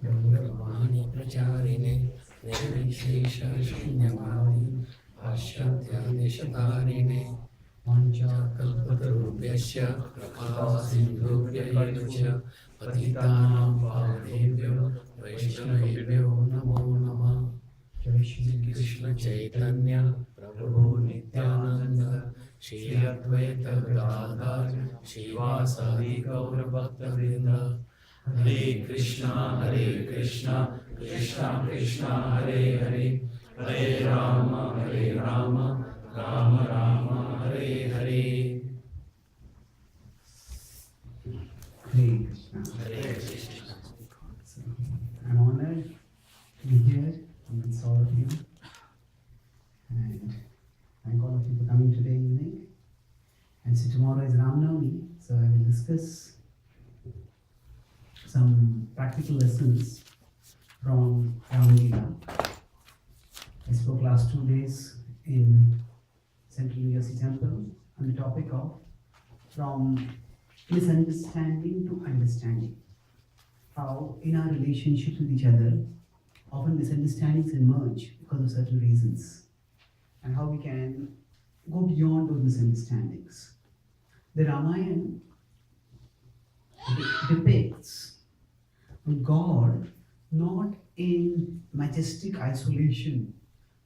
गौरवाणी प्रचारिणे निर्विशेष शून्यवादी पाश्चात्यादेशतारिणे वाञ्छाकल्पतरुभ्यश्च कृपा सिन्धुभ्य एव च पतितानां पावनेभ्यो वैष्णवेभ्यो नमो नमः। जय श्री कृष्ण चैतन्य प्रभु नित्यानंद श्री अद्वैत गदाधर श्रीवासादि गौर भक्तवृंद। हरे कृष्णा कृष्णा कृष्णा हरे हरे, हरे Ram Ram Ram Hare Hare. Hare Krishna. So, I'm honored to be here amongst all of you, and thank all of you for coming today evening. And so tomorrow is Ramanavami, so I will discuss some practical lessons from Ramalila. I spoke last 2 days in Central New Jersey Temple on the topic of from misunderstanding to understanding. How in our relationships with each other, often misunderstandings emerge because of certain reasons, and how we can go beyond those misunderstandings. The Ramayana depicts God not in majestic isolation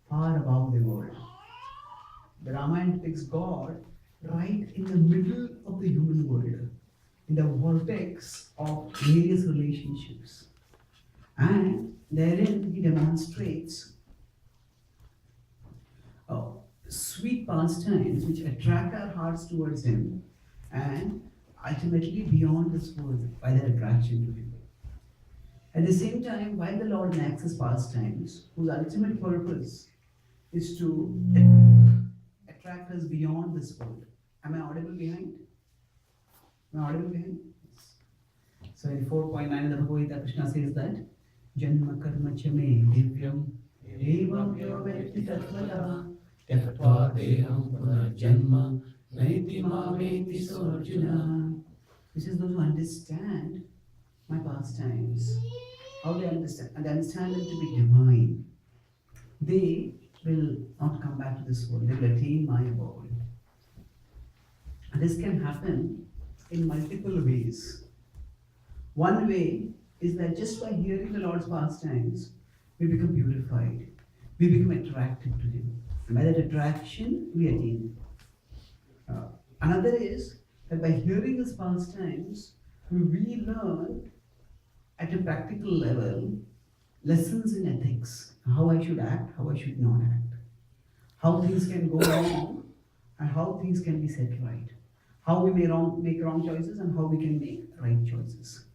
far above the world. The Ramayana depicts God right in the middle of the human world, in the vortex of various relationships. And therein he demonstrates sweet pastimes which attract our hearts towards him, and ultimately beyond this world by their attraction to him. At the same time, while the Lord enacts his pastimes, whose ultimate purpose is to attract us beyond this world. Am I audible behind? Am I audible behind? Yes. So in 4.9 of the Bhagavad Gita, Krishna says that Janma karma chame divyam evam yovetti tatvataha त्यक्त्वा देहं पुनर्जन्म नैति मामेति सोऽर्जुन। This is those who understand my pastimes. How they understand? And they understand them to be divine. They will not come back to this world. They will attain my abode. And this can happen in multiple ways. One way is that just by hearing the Lord's pastimes, we become purified. We become attracted to Him. And by that attraction, we attain Him. Another is that by hearing His pastimes, we learn at a practical level lessons in ethics. How I should act, how I should not act. How things can go wrong and how things can be set right. How we may make wrong choices and how we can make right choices.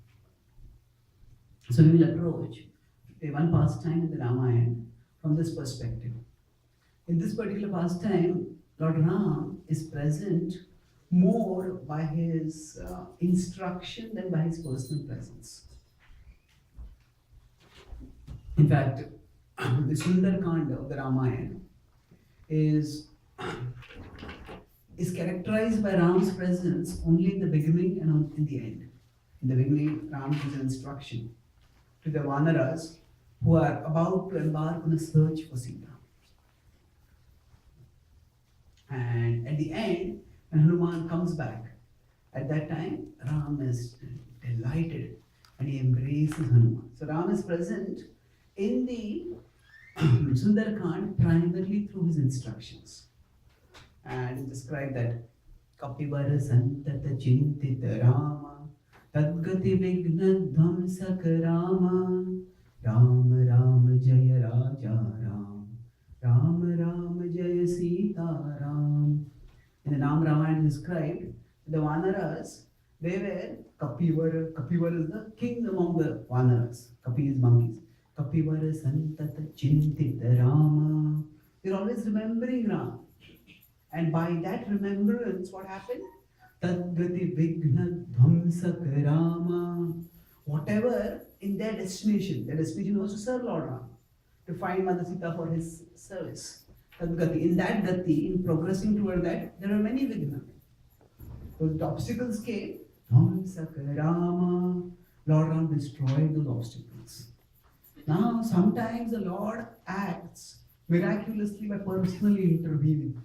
So we will approach one pastime in the Ramayana from this perspective. In this particular pastime, Lord Ram is present more by his instruction than by his personal presence. In fact, the Sundarkanda of the Ramayana is characterized by Ram's presence only in the beginning and in the end. In the beginning, Ram gives an instruction to the Vanaras who are about to embark on a search for Sita. And at the end, when Hanuman comes back, at that time, Ram is delighted and he embraces Hanuman. So Ram is present in the Sundarkand primarily through his instructions. And it's described that Kapivara Santata Chintita Rama Tadgati Vigna Dhamsaka Rama Rama Rama Jaya Raja Ram Rama Rama Jaya Sita Ram. In the Nam Ramayana described the Vanaras, they were Kapivara. Kapivara is the king among the Vanaras. Kapi is monkeys. Kapivara Santata Chintita Rama. They're always remembering Ram. And by that remembrance, what happened? Tadgati Vigna Dhamsaka Rama. Whatever in their destination was to serve Lord Ram, to find Mother Sita for his service. Tadgati. In that gati, in progressing toward that, there are many Vigna. So the obstacles came. Dhamsaka Rama. Lord Ram destroyed those obstacles. Now, sometimes the Lord acts miraculously by personally intervening.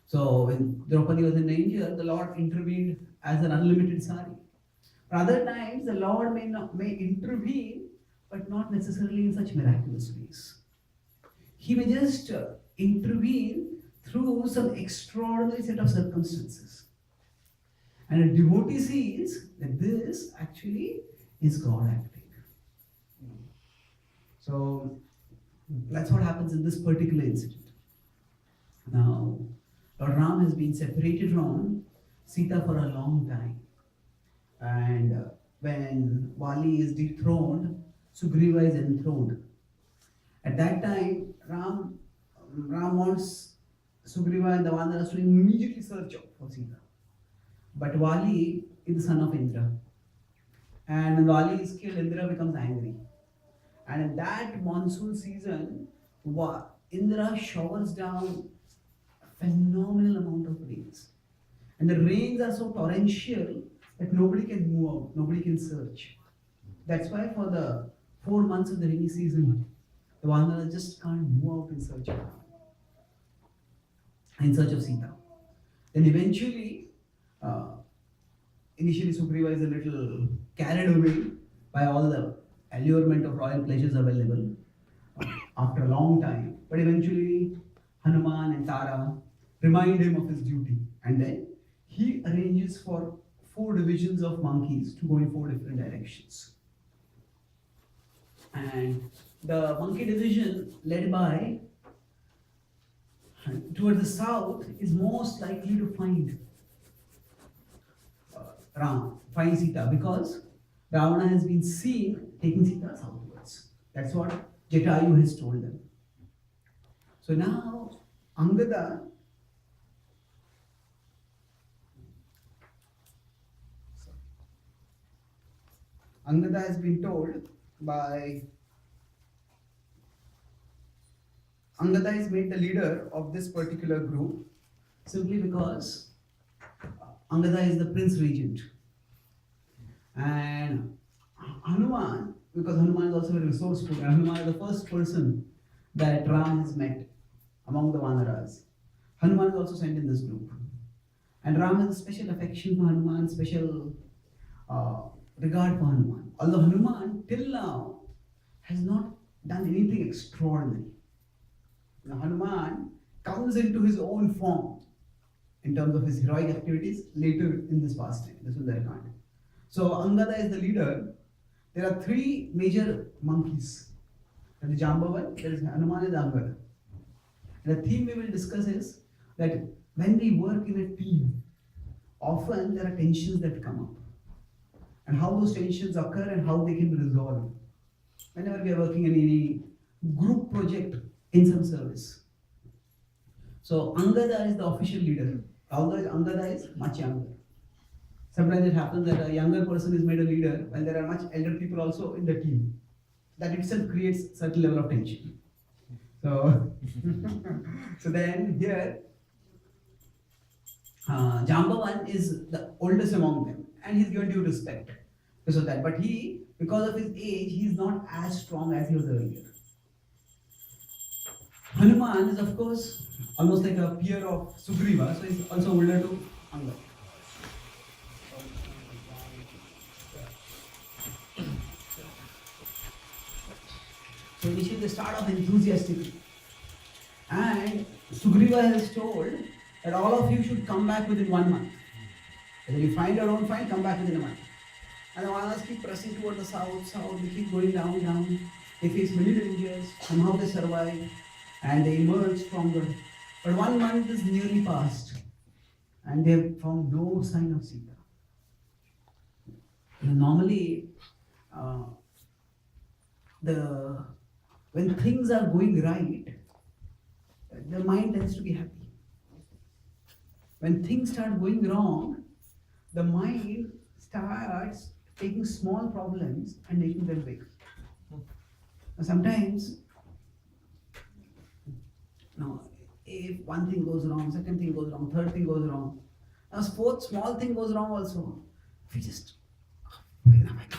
So, when Draupadi was in danger, the Lord intervened as an unlimited sari. Other times, the Lord may intervene, but not necessarily in such miraculous ways. He may just intervene through some extraordinary set of circumstances. And a devotee sees that this actually is God acting. So that's what happens in this particular incident. Now, Lord Ram has been separated from Sita for a long time. And when Vali is dethroned, Sugriva is enthroned. At that time, Ram wants Sugriva and the Vanaras to immediately search out for Sita. But Vali is the son of Indra. And when Vali is killed, Indra becomes angry. And in that monsoon season, Indra showers down a phenomenal amount of rains. And the rains are so torrential that nobody can move out, nobody can search. That's why for the 4 months of the rainy season, the Vanaras just can't move out in search of Sita. Then eventually, initially Sugriva is a little carried away by all the allurement of royal pleasures available after a long time. But eventually, Hanuman and Tara remind him of his duty. And then he arranges for 4 divisions of monkeys to go in 4 different directions. And the monkey division led by towards the south is most likely to find find Sita, because Ravana has been seen taking Sita southwards. That's what Jatayu has told them. So now Angada has been told by Angada is made the leader of this particular group simply because Angada is the prince regent. And Hanuman, because Hanuman is also very resourceful, and Hanuman is the first person that Ram has met among the Vanaras. Hanuman is also sent in this group. And Ram has a special affection for Hanuman, special regard for Hanuman. Although Hanuman till now has not done anything extraordinary. Now Hanuman comes into his own form in terms of his heroic activities later in this pastime. This is the account. So Angada is the leader. There are 3 major monkeys. There is Jambavan, there is Hanuman and Angada. And the theme we will discuss is that when we work in a team, often there are tensions that come up. And how those tensions occur and how they can be resolved. Whenever we are working in any group project in some service. So Angada is the official leader. Although Angada is much younger. Sometimes it happens that a younger person is made a leader while there are much elder people also in the team. That itself creates certain level of tension. So, so then here, Jambavan is the oldest among them, and he's given due respect because of that. But he, because of his age, he's not as strong as he was earlier. Hanuman is of course almost like a peer of Sugriva, so he's also older to Angada. So initially they start off enthusiastically. And Sugriva has told that all of you should come back within 1 month. Whether you find or don't find, come back within a month. And the Vanas keep pressing toward the south, they keep going down. They face many dangers, somehow they survive, and they emerge stronger. But 1 month is nearly passed, and they have found no sign of Sita. And normally, when things are going right, the mind tends to be happy. When things start going wrong, the mind starts taking small problems and making them big. Now sometimes, if one thing goes wrong, second thing goes wrong, third thing goes wrong, now fourth small thing goes wrong also, we just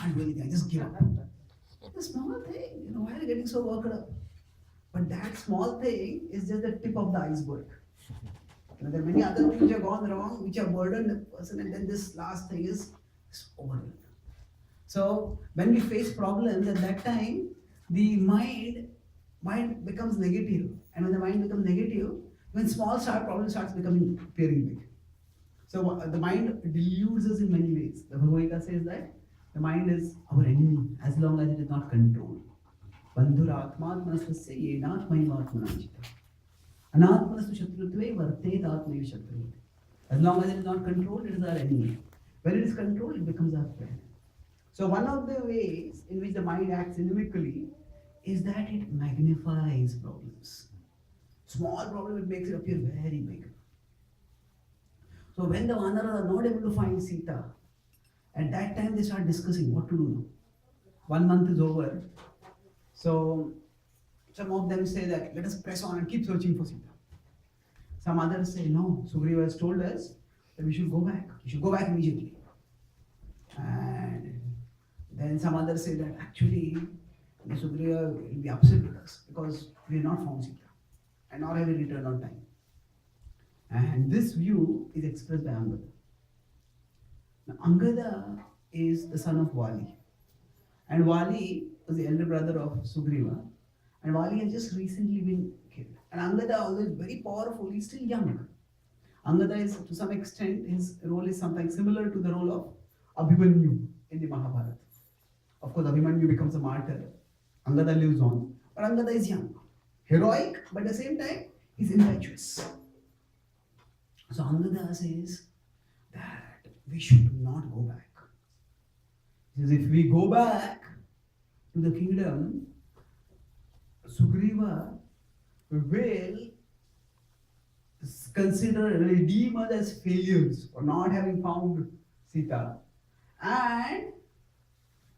can't do anything, I just give up. It's a small thing, why are you getting so worked up? But that small thing is just the tip of the iceberg. There are many other things which have gone wrong, which have burdened the person, and then this last thing is overwhelmed. So when we face problems at that time, the mind becomes negative, and when the mind becomes negative, when small problem starts becoming appearing big. So the mind deludes us in many ways. The Bhagavad Gita says that the mind is our enemy as long as it is not controlled. Bandhuratmatmanasya yenatmaivatmananchita. Anatmanastu shatrutve vartet atmaiva shatrut. As long as it is not controlled, it is our enemy. When it is controlled, it becomes our friend. So one of the ways in which the mind acts inimically is that it magnifies problems. Small problem, it makes it appear very big. So when the Vanaras are not able to find Sita, at that time they start discussing what to do now. 1 month is over. So some of them say that let us press on and keep searching for Sita. Some others say no, Sugriva has told us that we should go back. We should go back immediately. And then some others say that actually Sugriva will be upset with us because we have not found Sita and nor have we returned on time. And this view is expressed by Angada. Now, Angada is the son of Vali. And Vali was the elder brother of Sugriva. And Vali has just recently been killed. And Angada, although is very powerful, he's still young. Angada is, to some extent, his role is something similar to the role of Abhimanyu in the Mahabharata. Of course, Abhimanyu becomes a martyr. Angada lives on. But Angada is young. Heroic, but at the same time, he's impetuous. So Angada says that we should not go back. He says if we go back to the kingdom, Sugriva will redeem us as failures for not having found Sita, and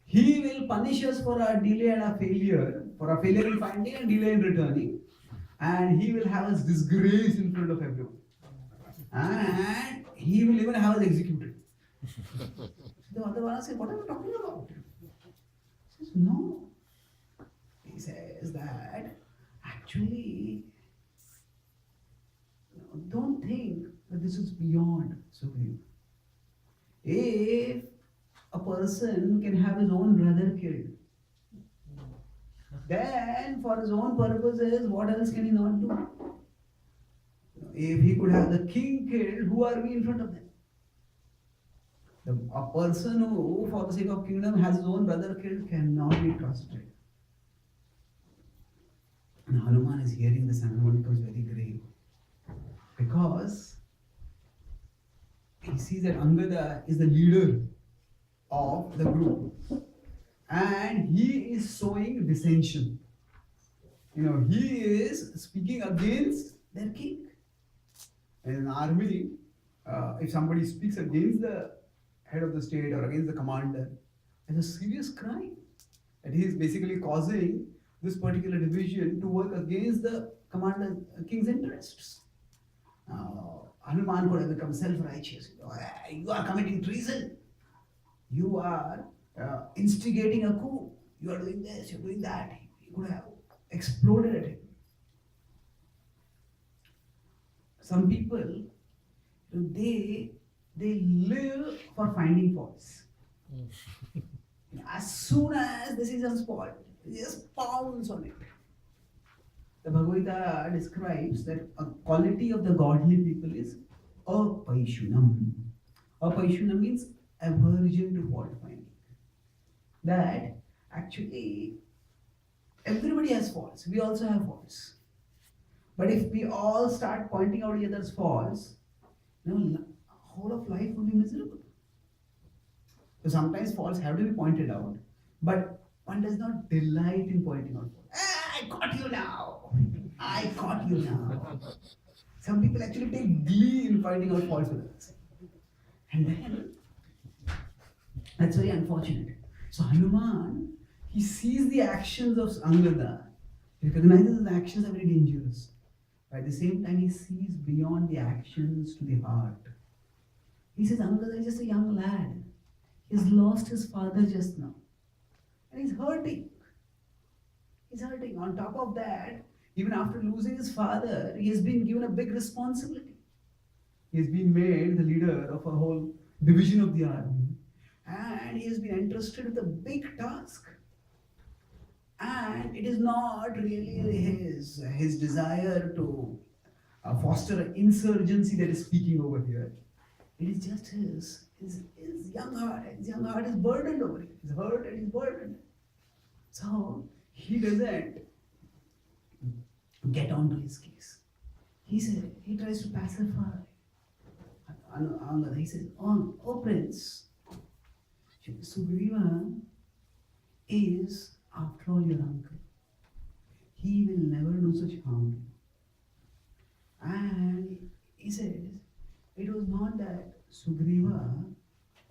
he will punish us for our delay and our failure, for our failure in finding and delay in returning, and he will have us disgraced in front of everyone. And he will even have us executed. The other one says, what are you talking about? He says, no. He says that actually, don't think that this is beyond Sugriva. If a person can have his own brother killed, then for his own purposes, what else can he not do? If he could have the king killed, who are we in front of them? A person who, for the sake of kingdom, has his own brother killed cannot be trusted. And Hanuman is hearing this and Hanuman becomes very grave. Because he sees that Angada is the leader of the group. And he is sowing dissension. He is speaking against their king. In an army, if somebody speaks against the head of the state or against the commander, it's a serious crime. And he is basically causing this particular division to work against the commander, king's interests. Hanuman could have become self-righteous. You are committing treason. You are instigating a coup. You are doing this, you are doing that. He could have exploded at him. Some people, they live for finding faults. As soon as this is a fault, they just pounce on it. The Bhagavad Gita describes that a quality of the godly people is apaishunam. Apaishunam means aversion to fault finding. That actually everybody has faults. We also have faults. But if we all start pointing out each other's faults, whole of life will be miserable. So sometimes faults have to be pointed out, but one does not delight in pointing out faults. I caught you now. I caught you now. Some people actually take glee in finding out faults with others. And then, that's very unfortunate. So Hanuman, he sees the actions of Angada. He recognizes the actions are very dangerous. But at the same time, he sees beyond the actions to the heart. He says, Angada is just a young lad. He has lost his father just now. And he's hurting. He's hurting. On top of that, even after losing his father, he has been given a big responsibility. He has been made the leader of a whole division of the army. And he has been entrusted with a big task. And it is not really his desire to foster an insurgency that is speaking over here. It is just his young heart. His young heart is burdened over it. He's hurt and he's burdened. So he doesn't get on to his case. He tries to pacify. He says, oh Prince, Sugriva is after all your uncle. He will never do such harm to you. And he says, it was not that Sugriva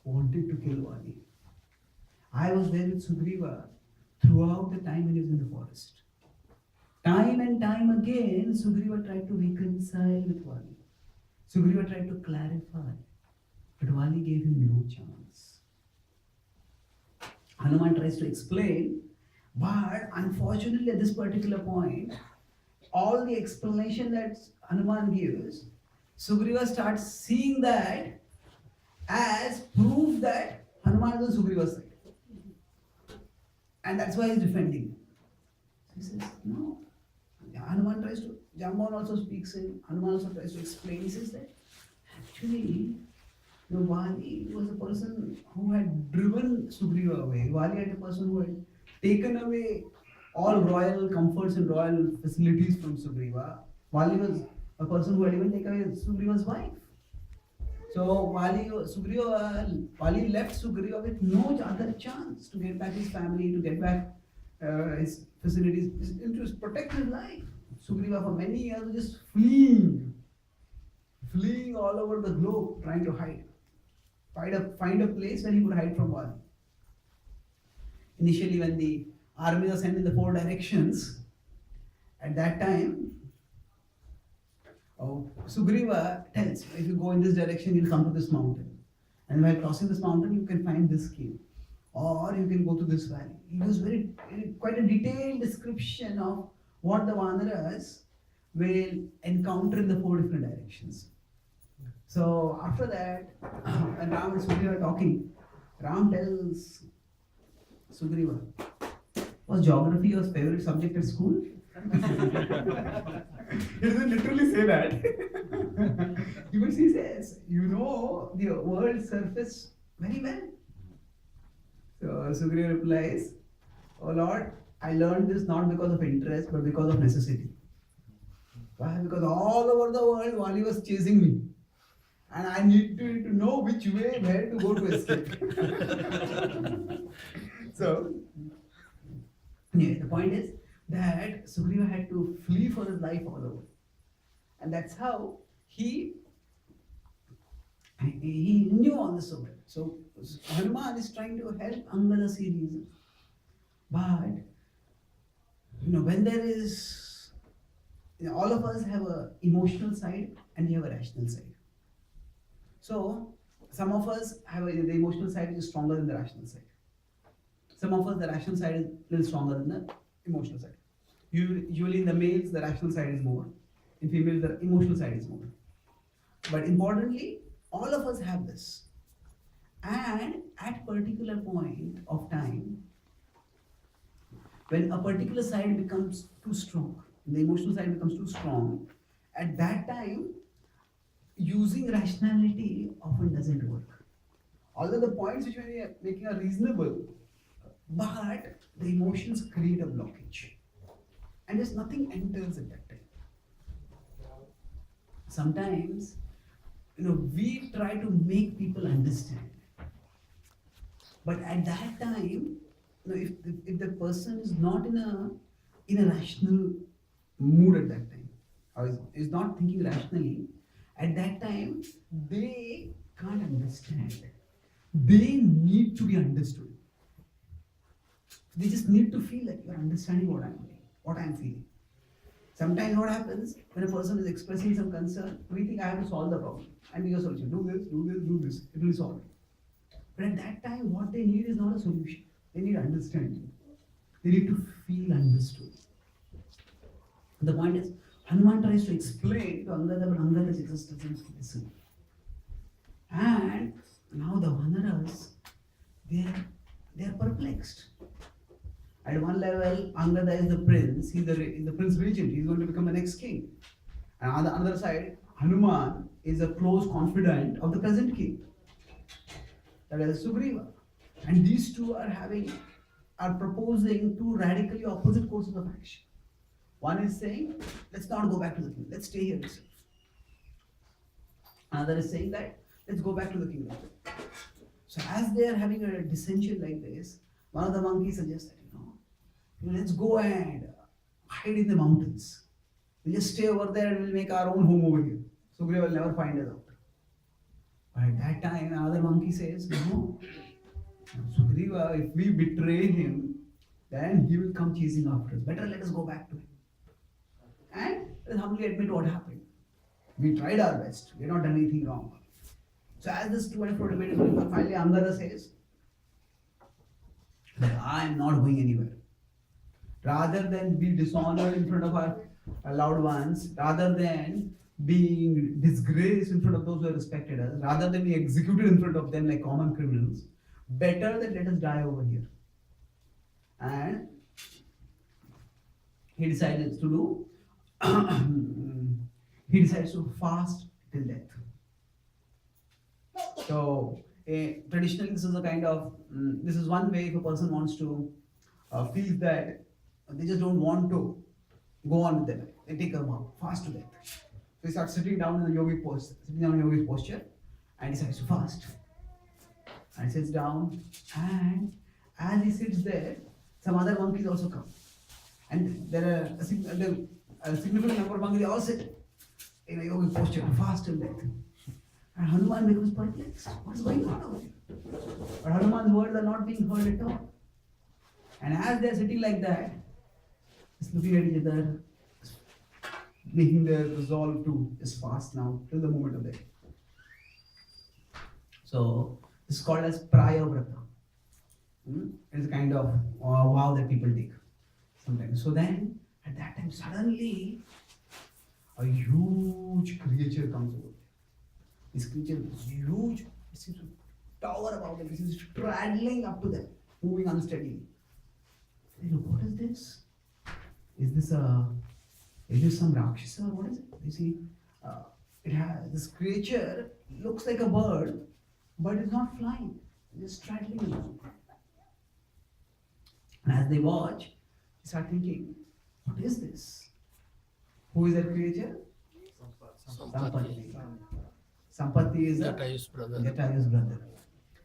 wanted to kill Vali. I was there with Sugriva throughout the time when he was in the forest. Time and time again, Sugriva tried to reconcile with Vali. Sugriva tried to clarify, but Vali gave him no chance. Hanuman tries to explain, but unfortunately at this particular point, all the explanation that Hanuman gives, Sugriva starts seeing that as proof that Hanuman is on Sugriva's side. And that's why he's defending him. He says, no. Hanuman tries to, Jamban also speaks in, Hanuman also tries to explain. He says that actually, Vali was a person who had driven Sugriva away. Vali had a person who had taken away all royal comforts and royal facilities from Sugriva. Vali was a person who had even taken away Sugriva's wife. So Vali left Sugriva with no other chance to get back his family, to get back his facilities, to protect his life. Sugriva for many years was just fleeing all over the globe, trying to hide. Find a place where he could hide from Vali. Initially, when the armies are sent in the 4 directions, at that time, Sugriva tells, if you go in this direction, you'll come to this mountain. And while crossing this mountain, you can find this cave. Or you can go to this valley. He gives quite a detailed description of what the Vanaras will encounter in the 4 different directions. So after that, when Ram and Sugriva are talking, Ram tells Sugriva, was geography your favorite subject at school? He doesn't literally say that. But he says, you know the world's surface very well. So Sugriva replies, oh Lord, I learned this not because of interest but because of necessity. Why? Because all over the world Vali was chasing me. And I need to know which way, where to go to escape. So, yeah, the point is that Sugriva had to flee for his life all over. And that's how he knew all this over. So Hanuman is trying to help Angada see reason. But, when there is, all of us have an emotional side and we have a rational side. So, some of us have the emotional side is stronger than the rational side. Some of us, the rational side is a little stronger than the emotional side. Usually in the males, the rational side is more. In females, the emotional side is more. But importantly, all of us have this. And at particular point of time, when a particular side becomes too strong, the emotional side becomes too strong, at that time, using rationality often doesn't work. Although the points which we are making are reasonable, but the emotions create a blockage. And there's nothing enters at that time. Sometimes, we try to make people understand. But at that time, if the person is not in a rational mood at that time, or is not thinking rationally, at that time, they can't understand. They need to be understood. They just need to feel like you're understanding what I'm feeling. Sometimes what happens when a person is expressing some concern, we think I have to solve the problem. And we give a solution. Do this, do this. It will solve it. But at that time, what they need is not a solution. They need understanding. They need to feel understood. The point is, Hanuman tries to explain to Angada, but Angada just doesn't listen. And now the Vanaras, they are perplexed. At one level, Angada is the prince, he's the prince regent, he's going to become the next king. And on the other side, Hanuman is a close confidant of the present king. That is Sugriva. And these two are proposing two radically opposite courses of action. One is saying, let's not go back to the king, let's stay here itself. Another is saying that, let's go back to the kingdom. So as they are having a dissension like this, one of the monkeys suggests that, let's go and hide in the mountains. We'll just stay over there and we'll make our own home over here. Sugriva will never find us out. But at that time, another monkey says, no, Sugriva, if we betray him, then he will come chasing after us. Better let us go back to him. And let's humbly admit what happened. We tried our best. We have not done anything wrong. So as this 2-4 debate is going on, finally Angada says that I am not going anywhere. Rather than be dishonored in front of our loved ones, rather than being disgraced in front of those who have respected us, rather than be executed in front of them like common criminals, better that let us die over here. And he decides to do, he decides to fast till death. So traditionally this is a kind of, this is one way if a person wants to feel that they just don't want to go on with their life. They take a vow, fast to death. So he starts sitting down in the yogic posture, and decides to fast. And he sits down, and as he sits there, some other monkeys also come. And there are a significant number of monkeys, they all sit in a yogic posture to fast till death. And Hanuman becomes perplexed. What is going on over here? But Hanuman's words are not being heard at all. And as they are sitting like that, just looking at each other, making their resolve to just fast now till the moment of death. So this is called as Praya Vrata. It's a kind of vow that people take sometimes. So then at that time suddenly a huge creature comes over. This creature is huge, it seems to tower above them, it is straddling up to them, moving unsteadily. They look, what is this? Is this some Rakshasa or what is it? You see, this creature looks like a bird, but it's not flying. It's just straddling along. And as they watch, they start thinking, what is this? Who is that creature? Sampati. Sampati is Jata's brother. Jata's brother.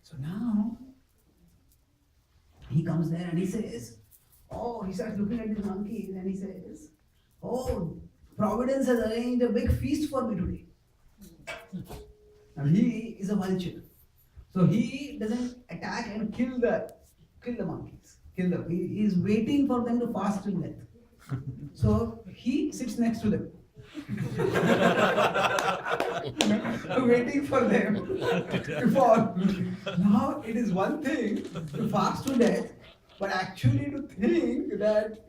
So now, he comes there and he says, he starts looking at these monkeys and he says, Providence has arranged a big feast for me today. Now he is a vulture. So he doesn't attack and kill the monkeys. He is waiting for them to fast till death. So he sits next to them. Waiting for them to fall. Now it is one thing to fast to death, but actually to think that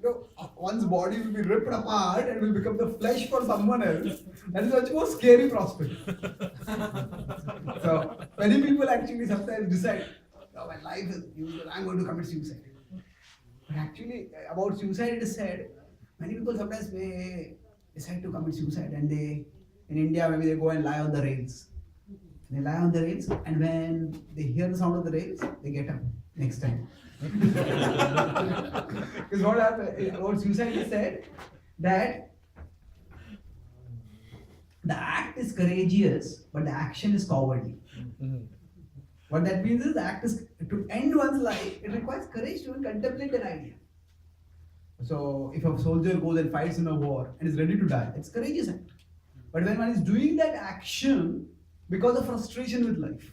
one's body will be ripped apart and will become the flesh for someone else, that is much more scary prospect. So many people actually sometimes decide, my life is useless, I'm going to commit suicide. But actually about suicide it is said, many people sometimes may decide to commit suicide and in India maybe they go and lie on the rails. They lie on the rails and when they hear the sound of the rails, they get up next time. Because what happened, about suicide is said that the act is courageous, but the action is cowardly. What that means is the act is, to end one's life, it requires courage to even contemplate an idea. So if a soldier goes and fights in a war and is ready to die, it's courageous act. But when one is doing that action because of frustration with life,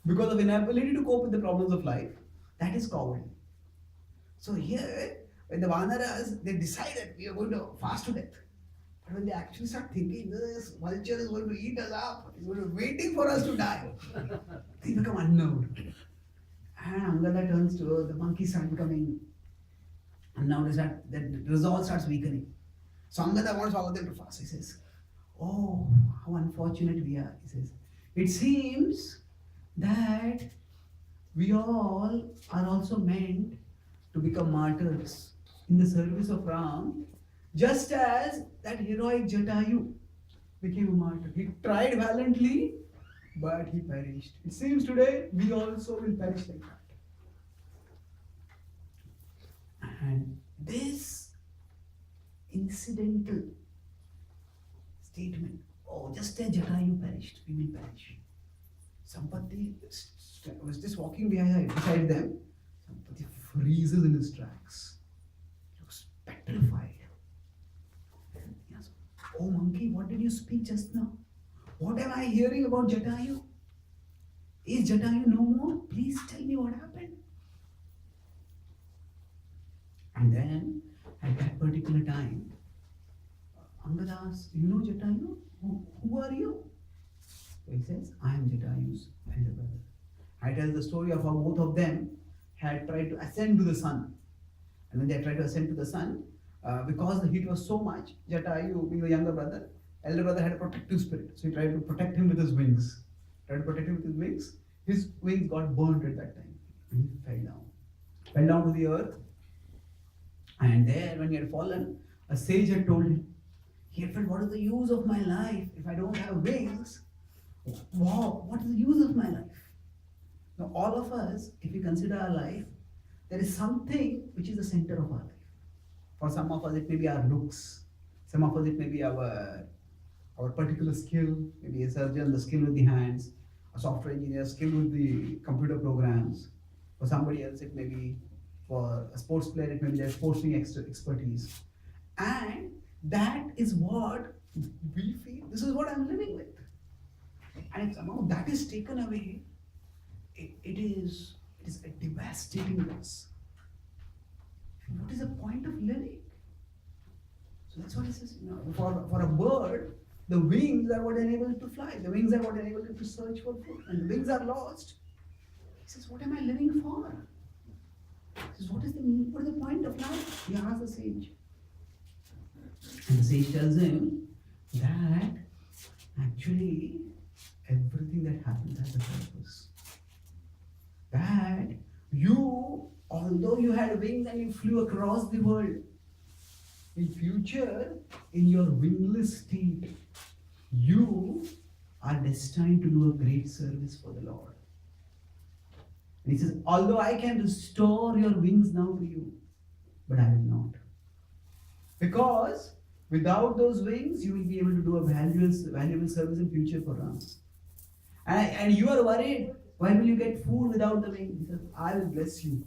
because of inability to cope with the problems of life, that is cowardly. So here, when the Vanaras, they decided we are going to fast to death. But when they actually start thinking, this vulture is going to eat us up, he's going to be waiting for us to die, they become unnerved. And Angada turns to the monkeys, start becoming And now the resolve starts weakening. So Angada wants all of them to fast. He says, "Oh, how unfortunate we are." He says, "It seems that we all are also meant to become martyrs in the service of Ram, just as that heroic Jatayu became a martyr. He tried valiantly, but he perished. It seems today we also will perish like that." And this incidental statement, "Oh, just as Jatayu perished, we will perish." Sampati was just walking beside them. Sampati freezes in his tracks. He looks petrified. He asks, "Oh monkey, what did you speak just now? What am I hearing about Jatayu? Is Jatayu no more? Please tell me what happened." And then, at that particular time, Angada asks, "You know Jatayu? Who are you?" So he says, "I am Jatayu's elder brother." I tell the story of how both of them had tried to ascend to the sun. And when they tried to ascend to the sun, because the heat was so much, Jatayu, being the younger brother, elder brother had a protective spirit. So he tried to protect him with his wings. His wings got burnt at that time. And he fell down to the earth. And there, when he had fallen, a sage had told him, he had felt, "What is the use of my life if I don't have wings? Wow, what is the use of my life?" Now, all of us, if we consider our life, there is something which is the center of our life. For some of us, it may be our looks. Some of us, it may be our particular skill, maybe a surgeon, the skill with the hands, a software engineer, skill with the computer programs. For somebody else, it may be, for a sports player, it may be their sporting expertise. And that is what we feel, this is what I'm living with. And if somehow that is taken away, it is a devastating loss. What is the point of living? So that's what he says. For a bird, the wings are what enable it to fly. The wings are what enable it to search for food. And the wings are lost. He says, "What am I living for?" He says, "What is the point of life?" He asks the sage. And the sage tells him that actually everything that happens has a purpose. That you, although you had wings and you flew across the world, in future, in your wingless state, you are destined to do a great service for the Lord. And he says, "Although I can restore your wings now to you, but I will not. Because without those wings, you will be able to do a valuable service in future for Ram. And you are worried, when will you get food without the wings?" He says, "I will bless you,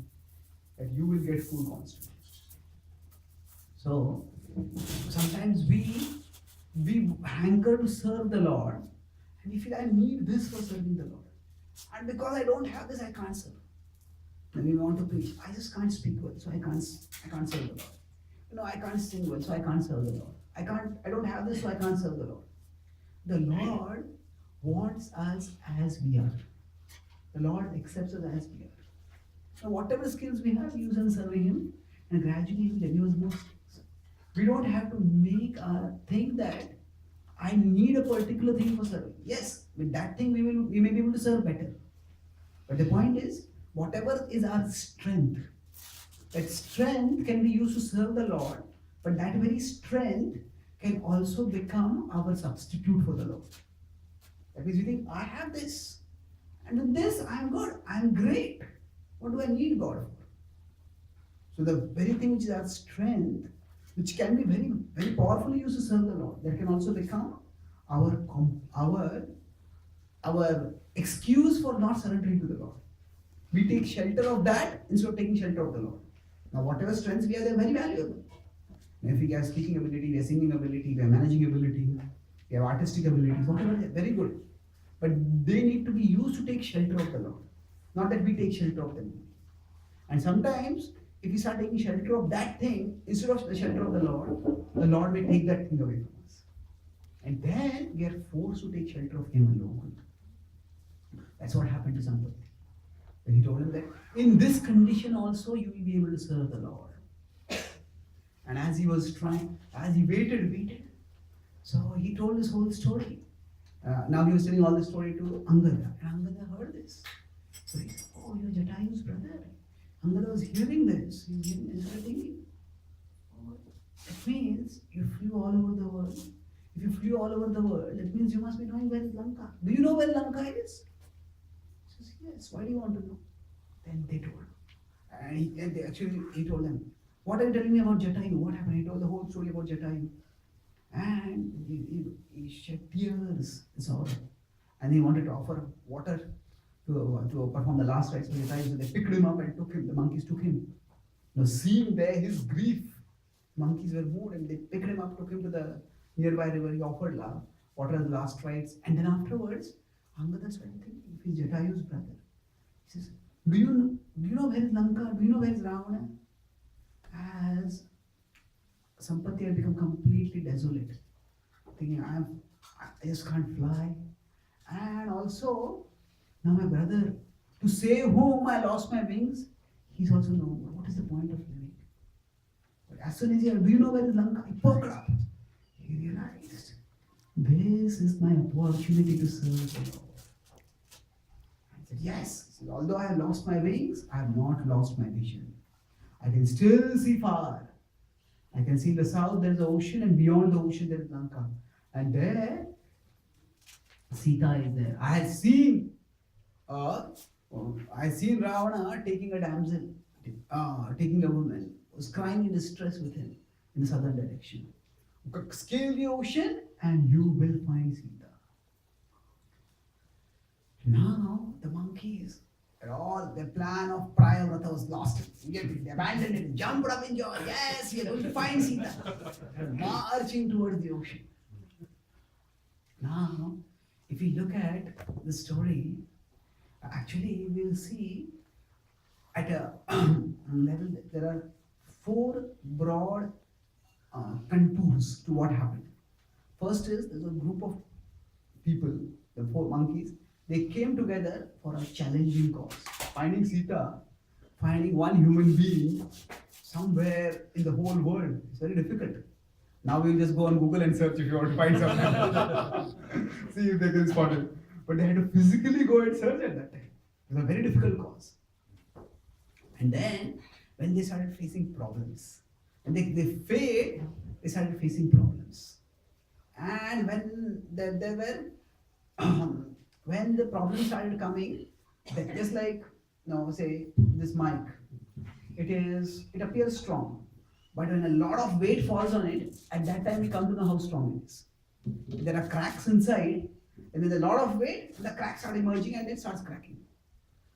that you will get food constantly." So, sometimes we hanker to serve the Lord, and we feel, "I need this for serving the Lord. And because I don't have this, I can't serve." Then we want to preach, "I just can't speak well, so I can't serve the Lord. I can't sing well, so I can't serve the Lord. I don't have this, so I can't serve the Lord." The Lord wants us as we are. The Lord accepts us as we are. So whatever skills we have, use in serving Him, and gradually He will renew us more skills. We don't have to think that I need a particular thing for serving. Yes, with that thing we may be able to serve better. But the point is, whatever is our strength, that strength can be used to serve the Lord, but that very strength can also become our substitute for the Lord. That means we think, "I have this, and with this I am good, I am great. What do I need God for?" So the very thing which is our strength, which can be very, very powerfully used to serve the Lord, that can also become our excuse for not surrendering to the Lord. We take shelter of that instead of taking shelter of the Lord. Now, whatever strengths we have, they are very valuable. Now, if we have speaking ability, we have singing ability, we have managing ability, we have artistic abilities, whatever, they are very good. But they need to be used to take shelter of the Lord, not that we take shelter of them. And sometimes, if we start taking shelter of that thing instead of the shelter of the Lord may take that thing away from us. And then we are forced to take shelter of Him alone. That's what happened to somebody. He told him that in this condition also you will be able to serve the Lord. And as he was trying, as he waited, so he told this whole story. Now he was telling all the story to Angada, and Angada heard this. So he said, "Oh, you're Jatayu's brother." Angada was hearing this. He was hearing and started thinking, "Oh, that means you flew all over the world. If you flew all over the world, that means you must be knowing where is Lanka. Do you know where Lanka is?" He says, "Yes. Why do you want to know?" Then they told. He told them, "What are you telling me about Jatayu? What happened?" He told the whole story about Jatayu. And he shed tears in sorrow. And he wanted to offer water to perform the last rites of Jatayu. So they picked him up and took him. The monkeys took him. Now, seeing there his grief, monkeys were moved and they picked him up, took him to the nearby river. He offered water as the last rites. And then afterwards, Angada started thinking, if he's Jatayu's brother, he says, do you know where is Lanka? Do you know where is Ravana? As Sampati had become completely desolate, thinking, I just can't fly. And also, now my brother, to save whom I lost my wings, he's also no more. What is the point of living? But as soon as he heard, do you know where is Lanka? He perked up. He realized, this is my opportunity to serve the Lord. I said, yes, although I have lost my wings, I have not lost my vision. I can still see far. I can see in the south there is the ocean, and beyond the ocean there is Lanka. And there, Sita is there. I had seen Ravana taking a damsel, taking a woman, was crying in distress with him in the southern direction. Scale the ocean and you will find Sita. Now the monkeys, all the plan of Prayavrata was lost. They abandoned it, jumped up in joy. Yes, we are going to find Sita. Marching towards the ocean. Now, if we look at the story, actually we'll see at a level there are four broad contours to what happened. First is there's a group of people, the four monkeys, they came together for a challenging cause. Finding Sita, finding one human being somewhere in the whole world, it's very difficult. Now we'll just go on Google and search if you want to find something. See if they can spot it. But they had to physically go and search at that time. It was a very difficult cause. And then, when they started facing problems, when they failed, they started facing problems. And when there were, when the problems started coming, just like, say this mic, it appears strong, but when a lot of weight falls on it, at that time we come to know how strong it is. There are cracks inside, and with a lot of weight, the cracks start emerging and it starts cracking.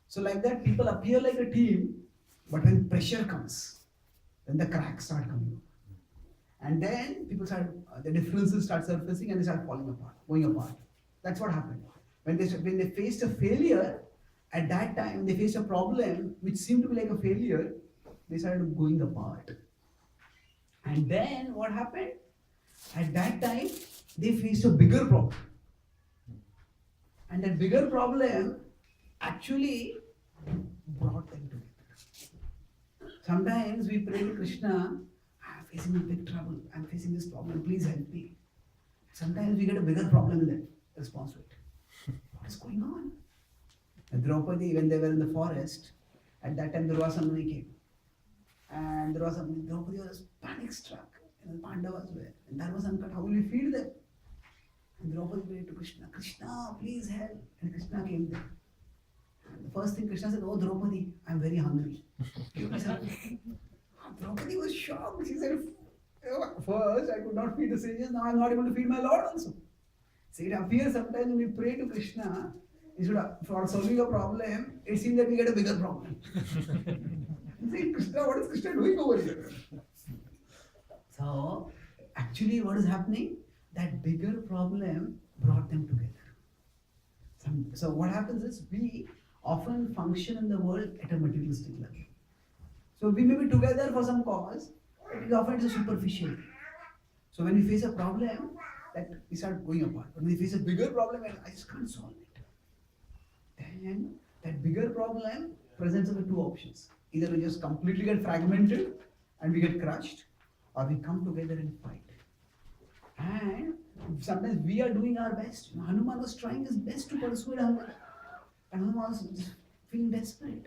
So like that, people appear like a team, but when pressure comes, then the cracks start coming. And then people the differences start surfacing and they start falling apart, going apart. That's what happened. When they faced a failure, at that time, they faced a problem which seemed to be like a failure, they started going apart. And then what happened? At that time, they faced a bigger problem. And that bigger problem actually brought them together. Sometimes we pray to Krishna, I'm facing a big trouble, I'm facing this problem, please help me. Sometimes we get a bigger problem in that response to it. What is going on? And Draupadi, when they were in the forest, at that time Durvasa Muni came. And Draupadi was panic struck. And the Pandavas were. And Dharma Sankat, how will we feed them? And Draupadi prayed to Krishna, Krishna, please help. And Krishna came there. And the first thing Krishna said, oh Draupadi, I'm very hungry. Draupadi was shocked. She said, first I could not feed the sages, now I'm not able to feed my Lord also. So it appears sometimes when we pray to Krishna, for solving a problem, it seems that we get a bigger problem. See, Krishna, what is Krishna doing over here? So, actually what is happening? That bigger problem brought them together. So what happens is, we often function in the world at a materialistic level. So we may be together for some cause, but it often is superficial. So when we face a problem, that we start going apart. When we face a bigger problem, I just can't solve it. Then that bigger problem presents us with two options. Either we just completely get fragmented and we get crushed, or we come together and fight. And sometimes we are doing our best. Hanuman was trying his best to persuade Hanuman. And Hanuman was just feeling desperate.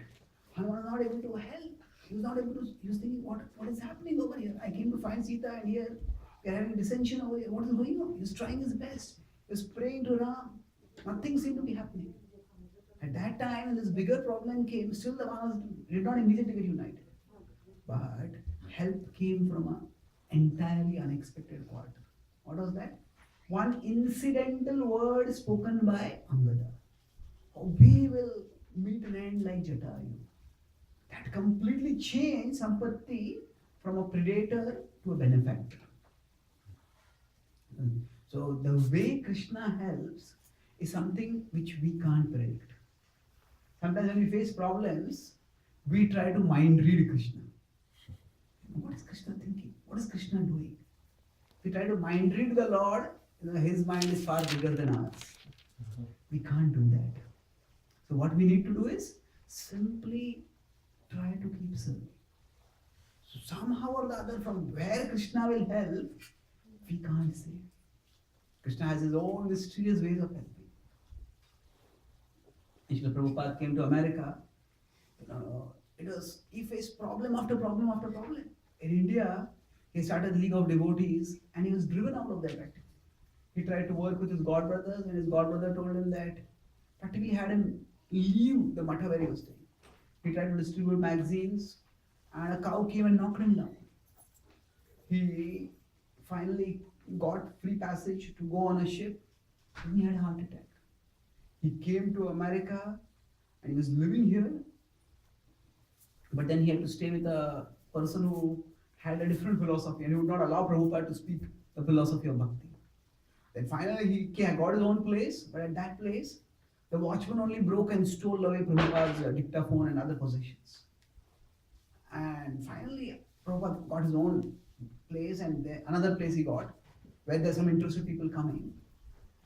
Hanuman was not able to help. He was not able to, he was thinking, what is happening over here? I came to find Sita and here we are having dissension over here. What is going on? He was trying his best. He was praying to Ram. Nothing seemed to be happening. At that time, when this bigger problem came, still the Vanas did not immediately get united. But help came from an entirely unexpected quarter. What was that? One incidental word spoken by Angada. We will meet an end like Jatayu. That completely changed Sampatti from a predator to a benefactor. So the way Krishna helps is something which we can't predict. Sometimes when we face problems, we try to mind read Krishna. What is Krishna thinking? What is Krishna doing? We try to mind read the Lord, his mind is far bigger than ours. We can't do that. So what we need to do is simply try to keep serving. So somehow or the other, from where Krishna will help, we can't say. Krishna has his own mysterious ways of helping. Srila Prabhupada came to America. He faced problem after problem after problem. In India, he started the League of Devotees and he was driven out of that practice. He tried to work with his godbrothers and his godbrother told him that, practically had him leave the matha where he was staying. He tried to distribute magazines and a cow came and knocked him down. He finally got free passage to go on a ship and he had a heart attack. He came to America and he was living here, but then he had to stay with a person who had a different philosophy and he would not allow Prabhupada to speak the philosophy of bhakti. Then finally he got his own place, but at that place, the watchman only broke and stole away Prabhupada's dictaphone and other possessions. And finally, Prabhupada got his own place and another place he got, where there's some interested people coming.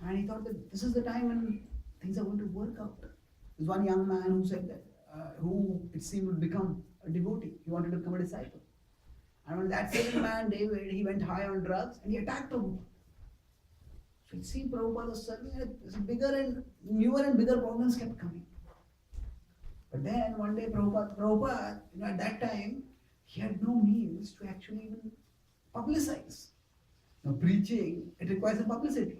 And he thought that this is the time when things are going to work out. There's one young man who said that, who it seemed would become a devotee. He wanted to become a disciple. And when that second man, David, he went high on drugs and he attacked Prabhupada. So it seemed Prabhupada was serving and bigger and newer and bigger problems kept coming. But then one day Prabhupada, at that time, he had no means to actually even publicize. Now preaching, it requires a publicity.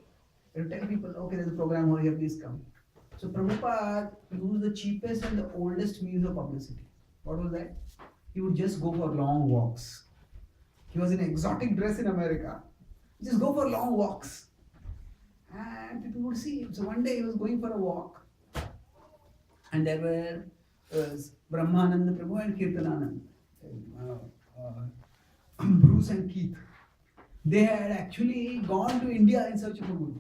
You tell people, okay, there's a program over here, please come. So Prabhupada used the cheapest and the oldest means of publicity. What was that? He would just go for long walks. He was in exotic dress in America. Just go for long walks. And people would see him. So one day he was going for a walk. And there was Brahmananda Prabhu and Kirtananand. Bruce and Keith. They had actually gone to India in search of a guru.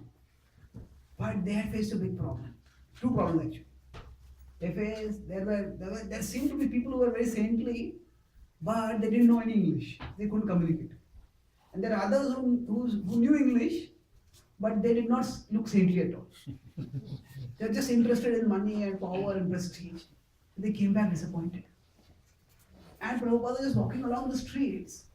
But they had faced a big problem. Two problems actually. There seemed to be people who were very saintly, but they didn't know any English. They couldn't communicate. And there are others who knew English, but they did not look saintly at all. They were just interested in money and power and prestige. They came back disappointed. And Prabhupada was just walking along the streets.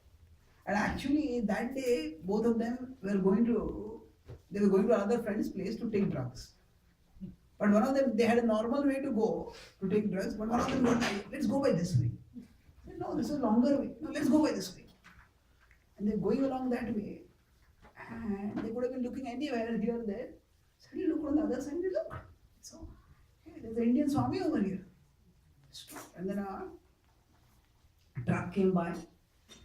And actually that day, both of them were going to another friend's place to take drugs. But one of them, they had a normal way to go to take drugs, but one of them said, let's go by this way. I said, no, this is a longer way. No, let's go by this way. And they're going along that way. And they could have been looking anywhere, here or there. Suddenly look on the other side and they look. So, hey, there's an Indian Swami over here. And then a truck came by.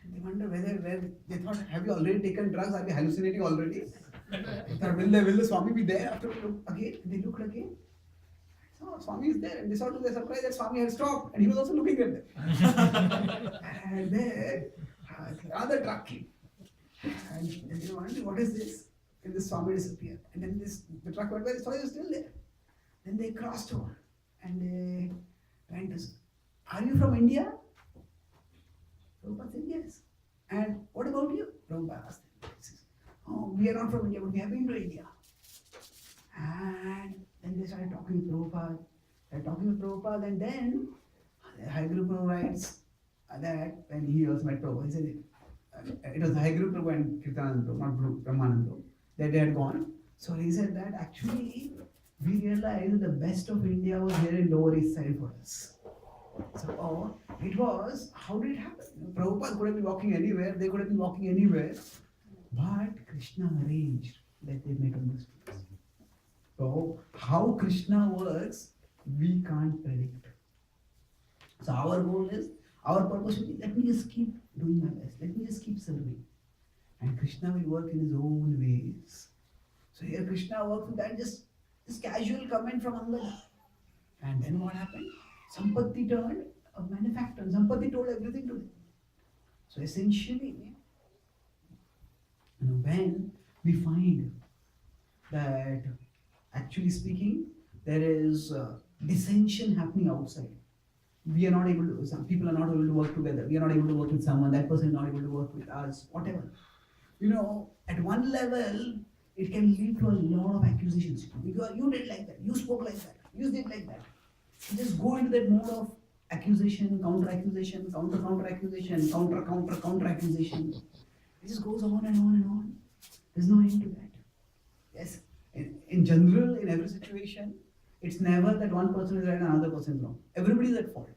And they wonder where they thought, have you already taken drugs? Are we hallucinating already? They thought, will the Swami be there after we look again? And they looked again. So Swami is there. And they saw to their surprise that Swami had stopped. And he was also looking at them. And then another truck came. And they wondered, what is this? And the Swami disappeared. And then the truck went by, the Swami was still there. Then they crossed over. And they went to, are you from India? Prabhupada said, yes. And what about you? Prabhupada asked him. He says, oh, we are not from India, but we have been to India. And then they started talking to Prabhupada. And then Hare Guru writes that when he also met Prabhupada, he said, it was High Guru Prabhu and Kirtanand Prabhu, not Brahmanand Prabhu, that they had gone. So he said that actually we realized the best of India was here in Lower East Side for us. So it was, how did it happen? Prabhupada could have been walking anywhere, they could have been walking anywhere, but Krishna arranged that they met on this place. So how Krishna works, we can't predict. So our goal is, our purpose should be, let me just keep doing my best, let me just keep serving. And Krishna will work in his own ways. So here Krishna works with that, just this casual comment from Angada. And then what happened? Sampatti turned a benefactor. Sampatti told everything to them. So essentially, when we find that actually speaking, there is dissension happening outside. We are not able to, some people are not able to work together. We are not able to work with someone, that person is not able to work with us, whatever. At one level, it can lead to a lot of accusations. You did like that, you spoke like that, you did like that. You just go into that mode of accusation, counter-accusation, counter-accusation, counter-accusation. It just goes on and on and on. There's no end to that. Yes, in general, in every situation, it's never that one person is right and another person is wrong. Everybody is at fault.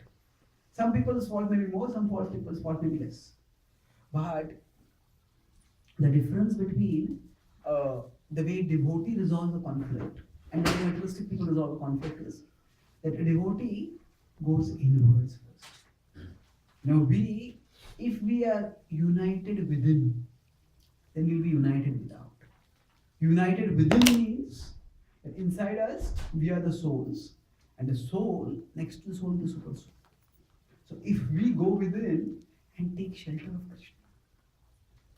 Some people's fault may be more, some people's fault may be less. But the difference between the way devotee resolves a conflict and the way materialistic people resolve a conflict is that a devotee goes inwards first. If we are united within, then we'll be united without. United within means that inside us, we are the souls, and the soul, next to the soul, the super soul. So if we go within and take shelter of Krishna,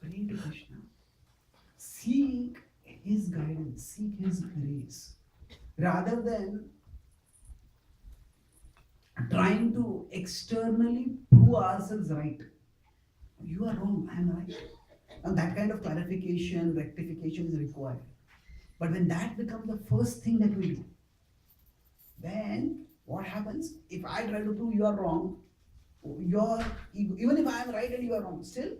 pray to Krishna, seek his guidance, seek his grace, rather than trying to externally prove ourselves right. You are wrong, I am right. And that kind of clarification, rectification is required. But when that becomes the first thing that we do, then what happens? If I try to prove you are wrong, even if I am right and you are wrong, still,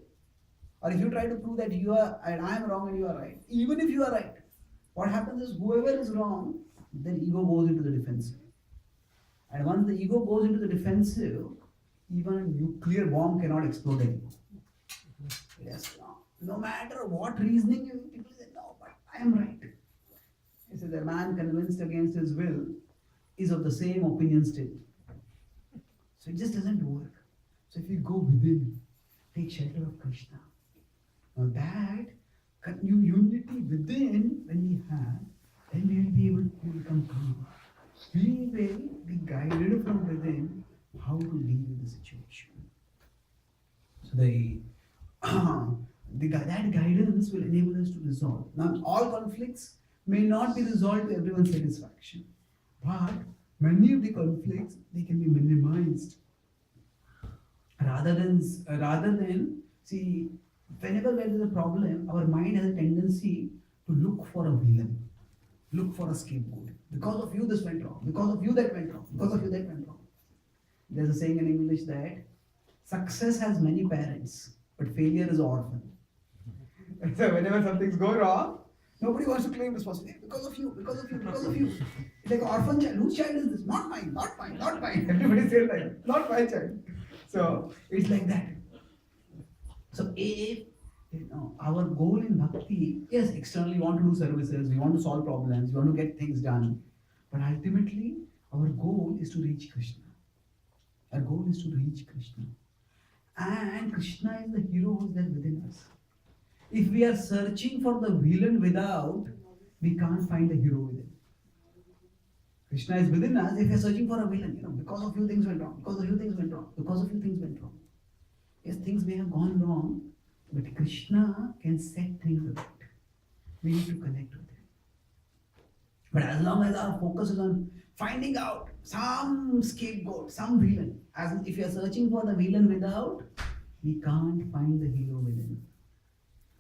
or if you try to prove that you are and I am wrong and you are right, even if you are right, what happens is whoever is wrong, then ego goes into the defensive. And once the ego goes into the defensive, even a nuclear bomb cannot explode anymore. Yes, no matter what reasoning people say, no, but I am right. He says, a man convinced against his will is of the same opinion still. So it just doesn't work. So if you go within, take shelter of Krishna. Now that unity within, when we have, then we will be able to become calm. We will be guided from within how to deal with the situation. So that guidance will enable us to resolve. Now all conflicts may not be resolved to everyone's satisfaction, but many of the conflicts, they can be minimized. Rather than see, whenever there is a problem, our mind has a tendency to look for a villain, look for a scapegoat. Because of you this went wrong, because of you that went wrong, because of you that went wrong. There's a saying in English that success has many parents, but failure is orphan. So whenever something's go wrong, nobody wants to claim responsibility. Because of you, because of you, because of you. It's like an orphan child. Whose child is this? Not mine, not mine, not mine. Everybody says that. Not my child. So it's like that. So if our goal in bhakti, yes, externally we want to do services, we want to solve problems, we want to get things done. But ultimately, our goal is to reach Krishna. Our goal is to reach Krishna. And Krishna is the hero who is there within us. If we are searching for the villain without, we can't find the hero within. Krishna is within us. If we are searching for a villain, because of you things went wrong, because of you things went wrong, because of you things went wrong. Yes, things may have gone wrong, but Krishna can set things right. We need to connect with him. But as long as our focus is on finding out some scapegoat, some villain, as if we are searching for the villain without, we can't find the hero within.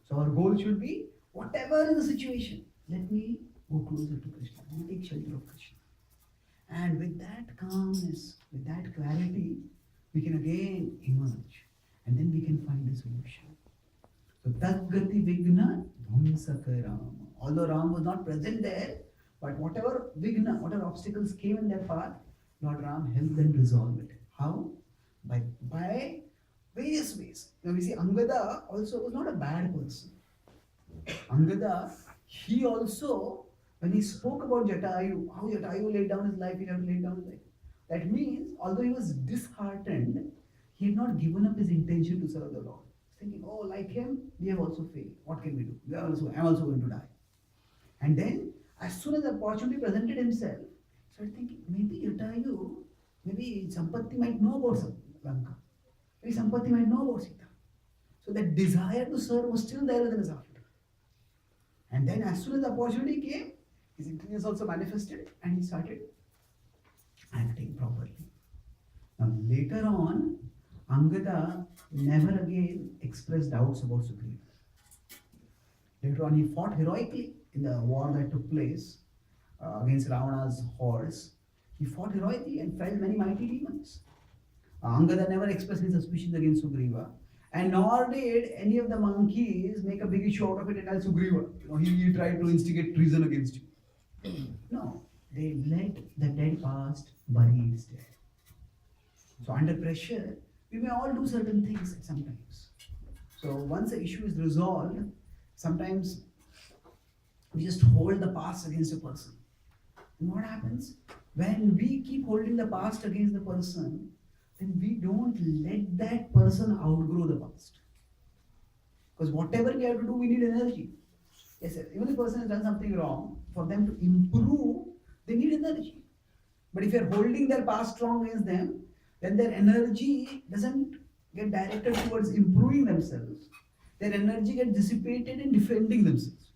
So our goal should be, whatever is the situation, let me go closer to Krishna, let me take shelter of Krishna. And with that calmness, with that clarity, we can again emerge. And then we can find a solution. So Tadgati Vigna Dhamsaka Rama. Although Ram was not present there, but whatever Vigna, whatever obstacles came in their path, Lord Ram helped them resolve it. How? By various ways. Now we see Angada also was not a bad person. Angada, he also, when he spoke about Jatayu, how Jatayu laid down his life, he had laid down his life. That means, although he was disheartened, he had not given up his intention to serve the Lord. Thinking, oh, like him, we have also failed. What can we do? I'm also going to die. And then, as soon as the opportunity presented himself, he started thinking, maybe Jatayu, maybe Sampati might know about Lanka. Maybe Sampati might know about Sita. So that desire to serve was still there within his heart. And then as soon as the opportunity came, his intelligence also manifested and he started acting properly. Now later on, Angada never again expressed doubts about Sugriva. Later on, he fought heroically in the war that took place against Ravana's hordes. He fought heroically and felled many mighty demons. Angada never expressed any suspicions against Sugriva, and nor did any of the monkeys make a big issue out of it and tell Sugriva, he tried to instigate treason against you. No, they let the dead past bury its dead. So under pressure, we may all do certain things sometimes. So once the issue is resolved, sometimes we just hold the past against a person. And what happens? When we keep holding the past against the person, then we don't let that person outgrow the past. Because whatever we have to do, we need energy. Yes, sir. Even if a person has done something wrong, for them to improve, they need energy. But if you are holding their past strong against them, then their energy doesn't get directed towards improving themselves. Their energy gets dissipated in defending themselves.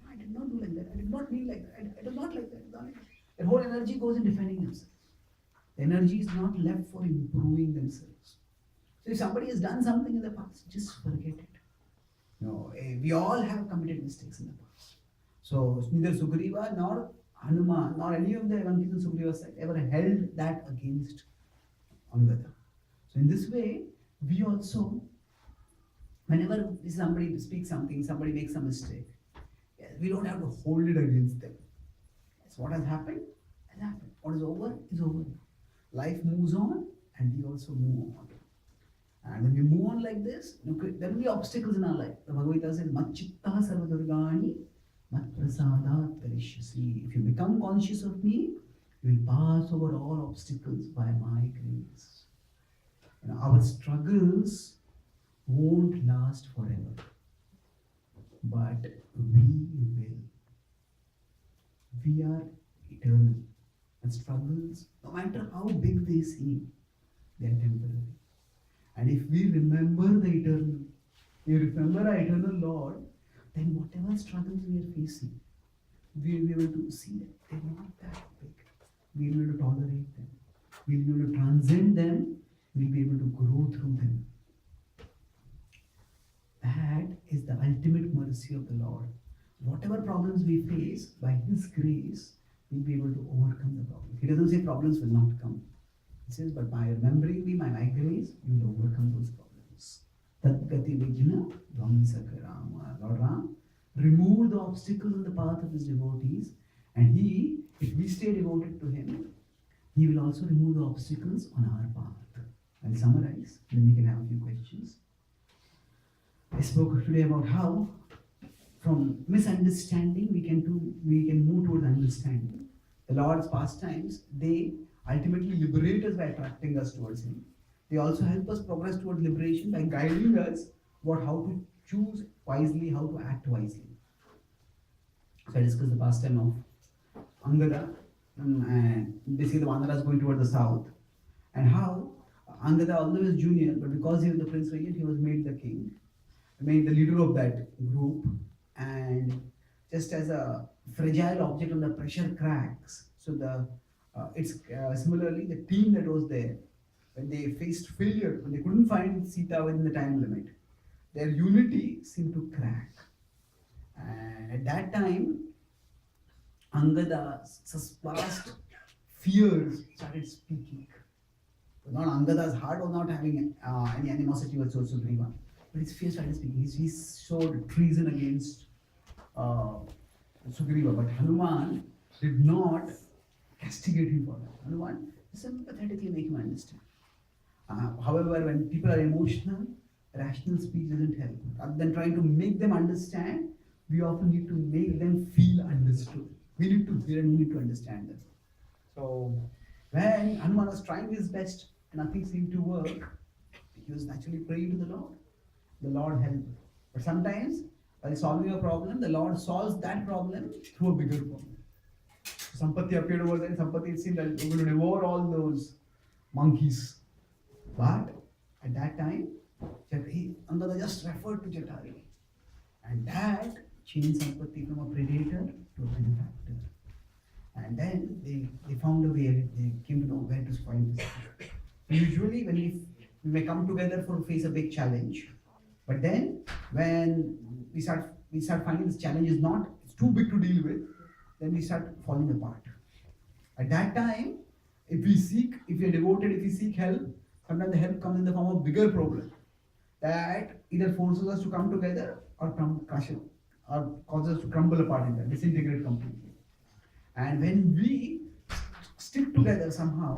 I did not do like that. I did not mean like that. I did not like that. Their whole energy goes in defending themselves. The energy is not left for improving themselves. So if somebody has done something in the past, just forget it. No, we all have committed mistakes in the past. So neither Sugriva nor Hanuman nor any of the Evankelis on Sugriva's side ever held that against Angada. So in this way, we also, whenever somebody speaks something, somebody makes a mistake, we don't have to hold it against them. Yes, what has happened has happened. What is over is over. Life moves on and we also move on. And when we move on like this, there will be obstacles in our life. The Bhagavad Gita says, Machitta sarvadurgani matprasadat karishyasi. If you become conscious of me, you will pass over all obstacles by my grace. Our struggles won't last forever, but we will. We are eternal. And struggles, no matter how big they seem, they are temporary. And if we remember the eternal, we remember our eternal Lord, then whatever struggles we are facing, we will be able to see that they are not that big. We will be able to tolerate them. We will be able to transcend them. We will be able to grow through them. That is the ultimate mercy of the Lord. Whatever problems we face, by His grace, we'll be able to overcome the problems. He doesn't say problems will not come. He says, but by remembering me, by my grace, you will overcome those problems. Tadgati Vigna Dhamsaka Rama. Lord Ram removed the obstacles in the path of His devotees, and if we stay devoted to Him, He will also remove the obstacles on our path. I'll summarize, then we can have a few questions. I spoke today about how from misunderstanding we can move towards understanding. The Lord's pastimes, they ultimately liberate us by attracting us towards Him. They also help us progress towards liberation by guiding us about how to choose wisely, how to act wisely. So I discussed the pastime of Angada, and basically the Vanaras going towards the south, and how Angada, although he was junior, but because he was the prince regent, he was made the king, made the leader of that group, and just as a fragile object under pressure cracks. So similarly the team that was there, when they faced failure, when they couldn't find Sita within the time limit, their unity seemed to crack. And at that time, Angada's past fears started speaking. Not Angada's heart was not having any animosity towards Sugriva. but his fear started speaking. He showed treason against Sugriva, but Hanuman did not castigate him for that. Hanuman sympathetically make him understand. However, when people are emotional, rational speech doesn't help. Rather than trying to make them understand, we often need to make them feel understood. We need to hear and we need to understand them. So, when Hanuman was trying his best and nothing seemed to work, he was naturally praying to the Lord. The Lord helped. But sometimes, while solving a problem, the Lord solves that problem through a bigger problem. Sampati appeared over there, and Sampati, it seemed that we're going to devour all those monkeys. But at that time, Andada just referred to Jatari. And that changed Sampati from a predator to a benefactor. And then they found a way, they came to know where to find this. Usually, when we may come together for face a big challenge, but then when we start finding this challenge is not, it's too big to deal with, then we start falling apart. At that time, if we are devoted, if we seek help, sometimes the help comes in the form of bigger problem that either forces us to come together or crush it, or causes us to crumble apart in that, disintegrate completely. And when we stick together somehow,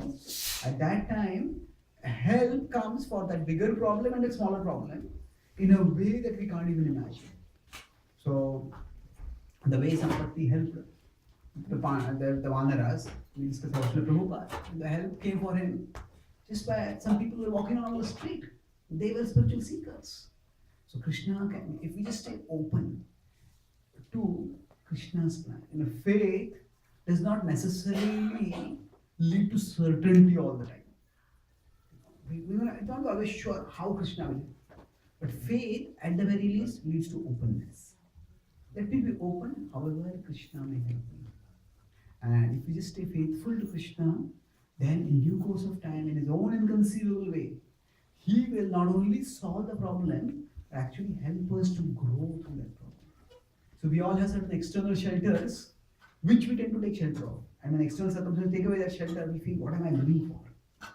at that time, help comes for that bigger problem and a smaller problem in a way that we can't even imagine. So, the way Sampati helped the Vanaras, we discussed about Srila Prabhupada, the help came for him just by some people were walking on the street. They were spiritual seekers. So Krishna can, if we just stay open to Krishna's plan, faith does not necessarily lead to certainty all the time. We are not always sure how Krishna will help. But faith, at the very least, leads to openness. Let me be open, however Krishna may help me. And if we just stay faithful to Krishna, then in due course of time, in his own inconceivable way, he will not only solve the problem, but actually help us to grow through that problem. So we all have certain external shelters, which we tend to take shelter of. And when external circumstances take away that shelter, we feel, what am I living for?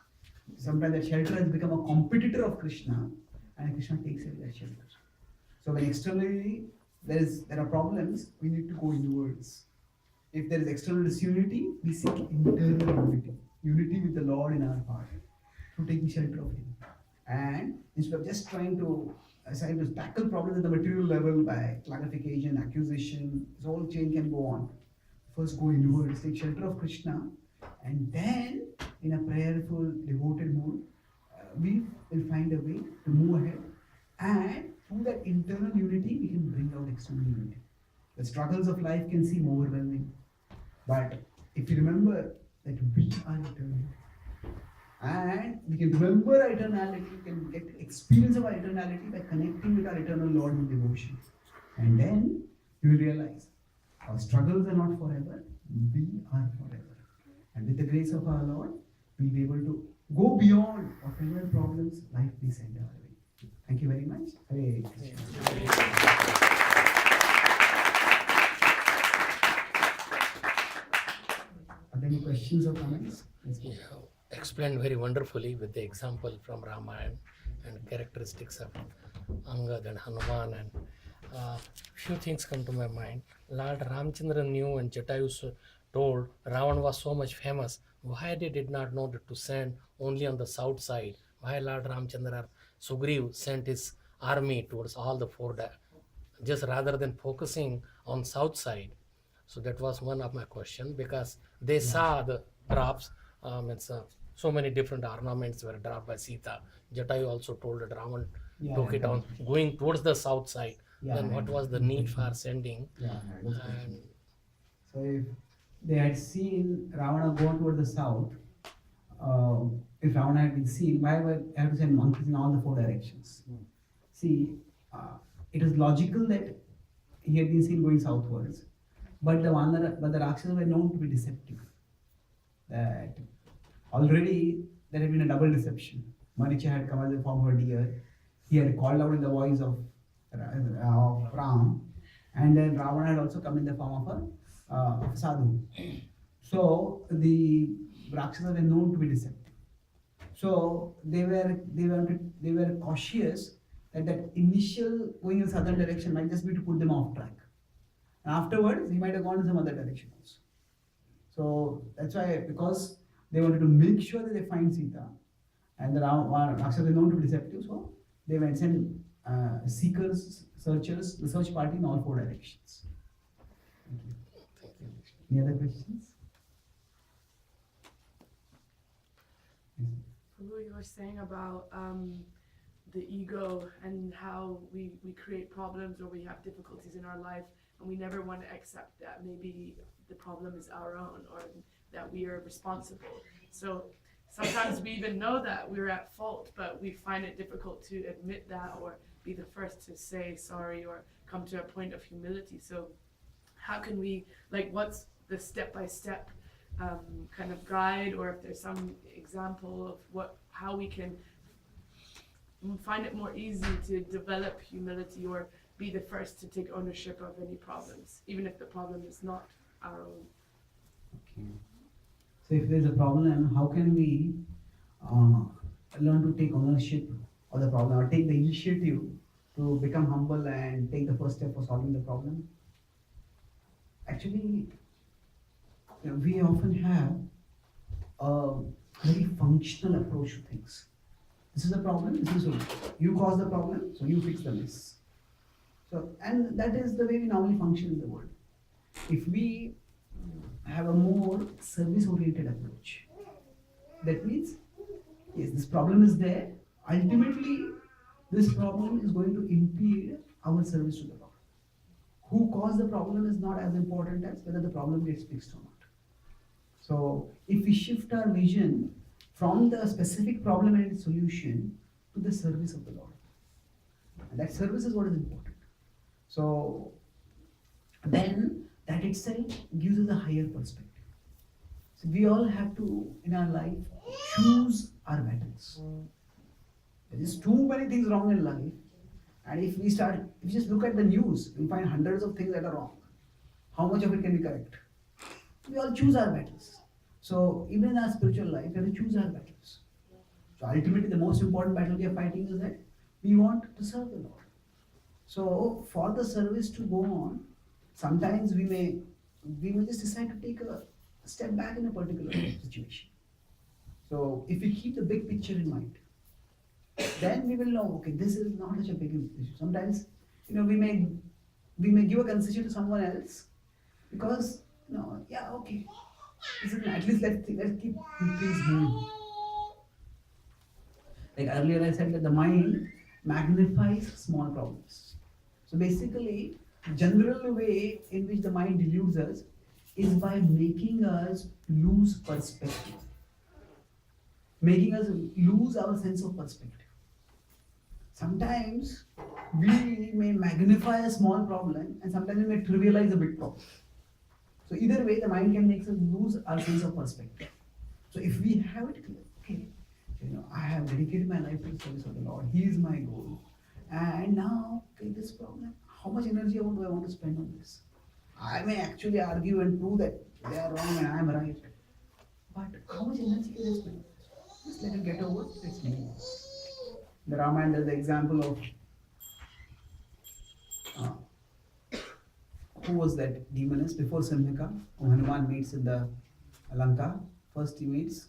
Sometimes that shelter has become a competitor of Krishna, and Krishna takes away that shelter. So when externally there are problems, we need to go inwards. If there is external disunity, we seek internal unity. Unity with the Lord in our heart, to taking shelter of Him. And instead of just trying to tackle problems at the material level by clarification, accusation, this whole chain can go on. First go inwards, take shelter of Krishna, and then in a prayerful, devoted mood, we will find a way to move ahead. And through that internal unity, we can bring out external unity. The struggles of life can seem overwhelming, but if you remember that we are eternal, and we can remember our eternality, we can get experience of our eternality by connecting with our eternal Lord in devotion. And then you will realize our struggles are not forever, we are forever. And with the grace of our Lord, we'll be able to go beyond whatever problems life may send our way. Thank you very much. Hare Krishna. Are there any questions or comments? You have explained very wonderfully with the example from Ramayan and characteristics of Angad and Hanuman, and few things come to my mind. Lord Ramchandra knew and Jatayu told Ravan was so much famous. Why they did not know that to send only on the south side? Why Lord Ramchandra or Sugriv sent his army towards all the four, just rather than focusing on south side? So that was one of my question, because they saw the drops, so many different ornaments were dropped by Sita. Jatayu also told that Ravan took it on going towards the south side. Then what was the need for sending? So if they had seen Ravana go toward the south, if Ravana had been seen, why would I have to send monkeys in all the four directions? See, it is logical that he had been seen going southwards, but the Rakshasas were known to be deceptive. That already there had been a double deception. Maricha had come as a form of a deer. He had called out in the voice of Ram, and then Ravana had also come in the form of a sadhu. So the Rakshasas were known to be deceptive. So they were cautious that initial going in southern direction might just be to put them off track. And afterwards, he might have gone in some other direction also. So that's why, because they wanted to make sure that they find Sita, and the Rakshasa is known to be deceptive, so they went and seekers, searchers, the search party in all four directions. Thank you. Any other questions? Prabhu, you were saying about the ego and how we create problems or we have difficulties in our life and we never want to accept that maybe the problem is our own or that we are responsible. So sometimes we even know that we're at fault, but we find it difficult to admit that or be the first to say sorry or come to a point of humility. So how can we, like, what's the step-by-step kind of guide, or if there's some example of how we can find it more easy to develop humility or be the first to take ownership of any problems, even if the problem is not our own. Okay. So if there's a problem, how can we learn to take ownership of the problem or take the initiative to become humble and take the first step for solving the problem? Actually, we often have a very functional approach to things. This is the problem, this is the solution. You cause the problem, so you fix the mess. So, and that is the way we normally function in the world. If we have a more service-oriented approach, that means, yes, this problem is there. Ultimately, this problem is going to impede our service to the Lord. Who caused the problem is not as important as whether the problem gets fixed or not. So, if we shift our vision from the specific problem and its solution to the service of the Lord, and that service is what is important. So, then that itself gives us a higher perspective. So, we all have to, in our life, choose our battles. There is too many things wrong in life, and if we just look at the news, we find hundreds of things that are wrong. How much of it can we correct? We all choose our battles. So even in our spiritual life, we have to choose our battles. So ultimately, the most important battle we are fighting is that we want to serve the Lord. So for the service to go on, sometimes we may just decide to take a step back in a particular situation. So if we keep the big picture in mind, then we will know, okay, this is not such a big issue. Sometimes, we may give a concession to someone else because, yeah, okay, at least let's keep things moving. Like earlier I said that the mind magnifies small problems. So basically, general way in which the mind deludes us is by making us lose perspective. Making us lose our sense of perspective. Sometimes we may magnify a small problem and sometimes we may trivialize a big problem. So either way, the mind can make us lose our sense of perspective. So if we have it clear, okay, I have dedicated my life to the service of the Lord. He is my goal. And now, okay, this problem, how much energy do I want to spend on this? I may actually argue and prove that they are wrong and I am right. But how much energy can I spend on this? Just let it get over, let's move on. The Ramayan is the example of who was that demoness before Simhika, who Hanuman meets in the Lanka. First he meets,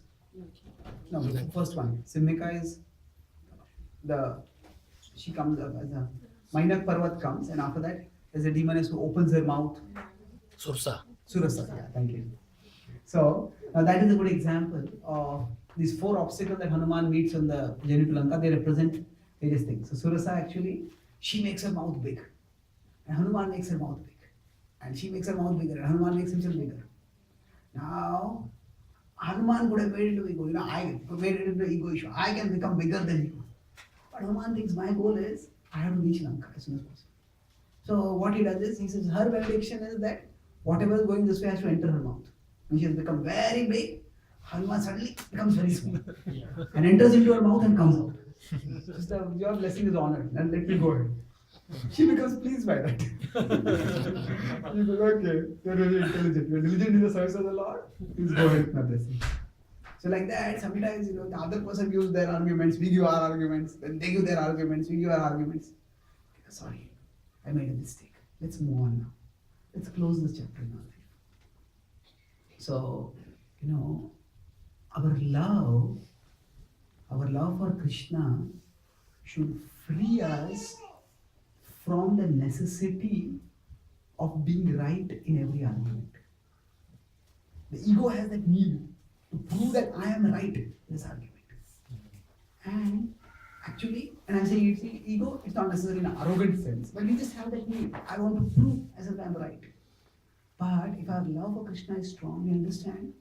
first one. Simhika is she comes up as a Mainak Parvat comes, and after that there's a demoness who opens her mouth. Sursa, yeah, thank you. So now that is a good example of these four obstacles that Hanuman meets on the journey to Lanka. They represent various things. So Surasa actually, she makes her mouth big, and Hanuman makes her mouth big, and she makes her mouth bigger, and Hanuman makes himself bigger. Now Hanuman would have made it into ego. I made it into ego issue. I can become bigger than you. But Hanuman thinks my goal is I have to reach Lanka as soon as possible. So what he does is, he says her benediction is that whatever is going this way has to enter her mouth. When she has become very big, Hanuman suddenly becomes very small and enters into her mouth and comes out. Sister, your blessing is honored, and let me go ahead. She becomes pleased by that. She goes, okay, you're really intelligent. You're diligent in the service of the Lord. Please go ahead with my blessing. So like that, sometimes the other person gives their arguments, we give our arguments, then they give their arguments, we give our arguments. Sorry, I made a mistake. Let's move on now. Let's close this chapter in our life. So, our love for Krishna should free us from the necessity of being right in every argument. The ego has that need to prove that I am right in this argument. And actually, and I'm saying it's ego, it's not necessarily in an arrogant sense, but we just have that need. I want to prove as if I'm right. But if our love for Krishna is strong, we understand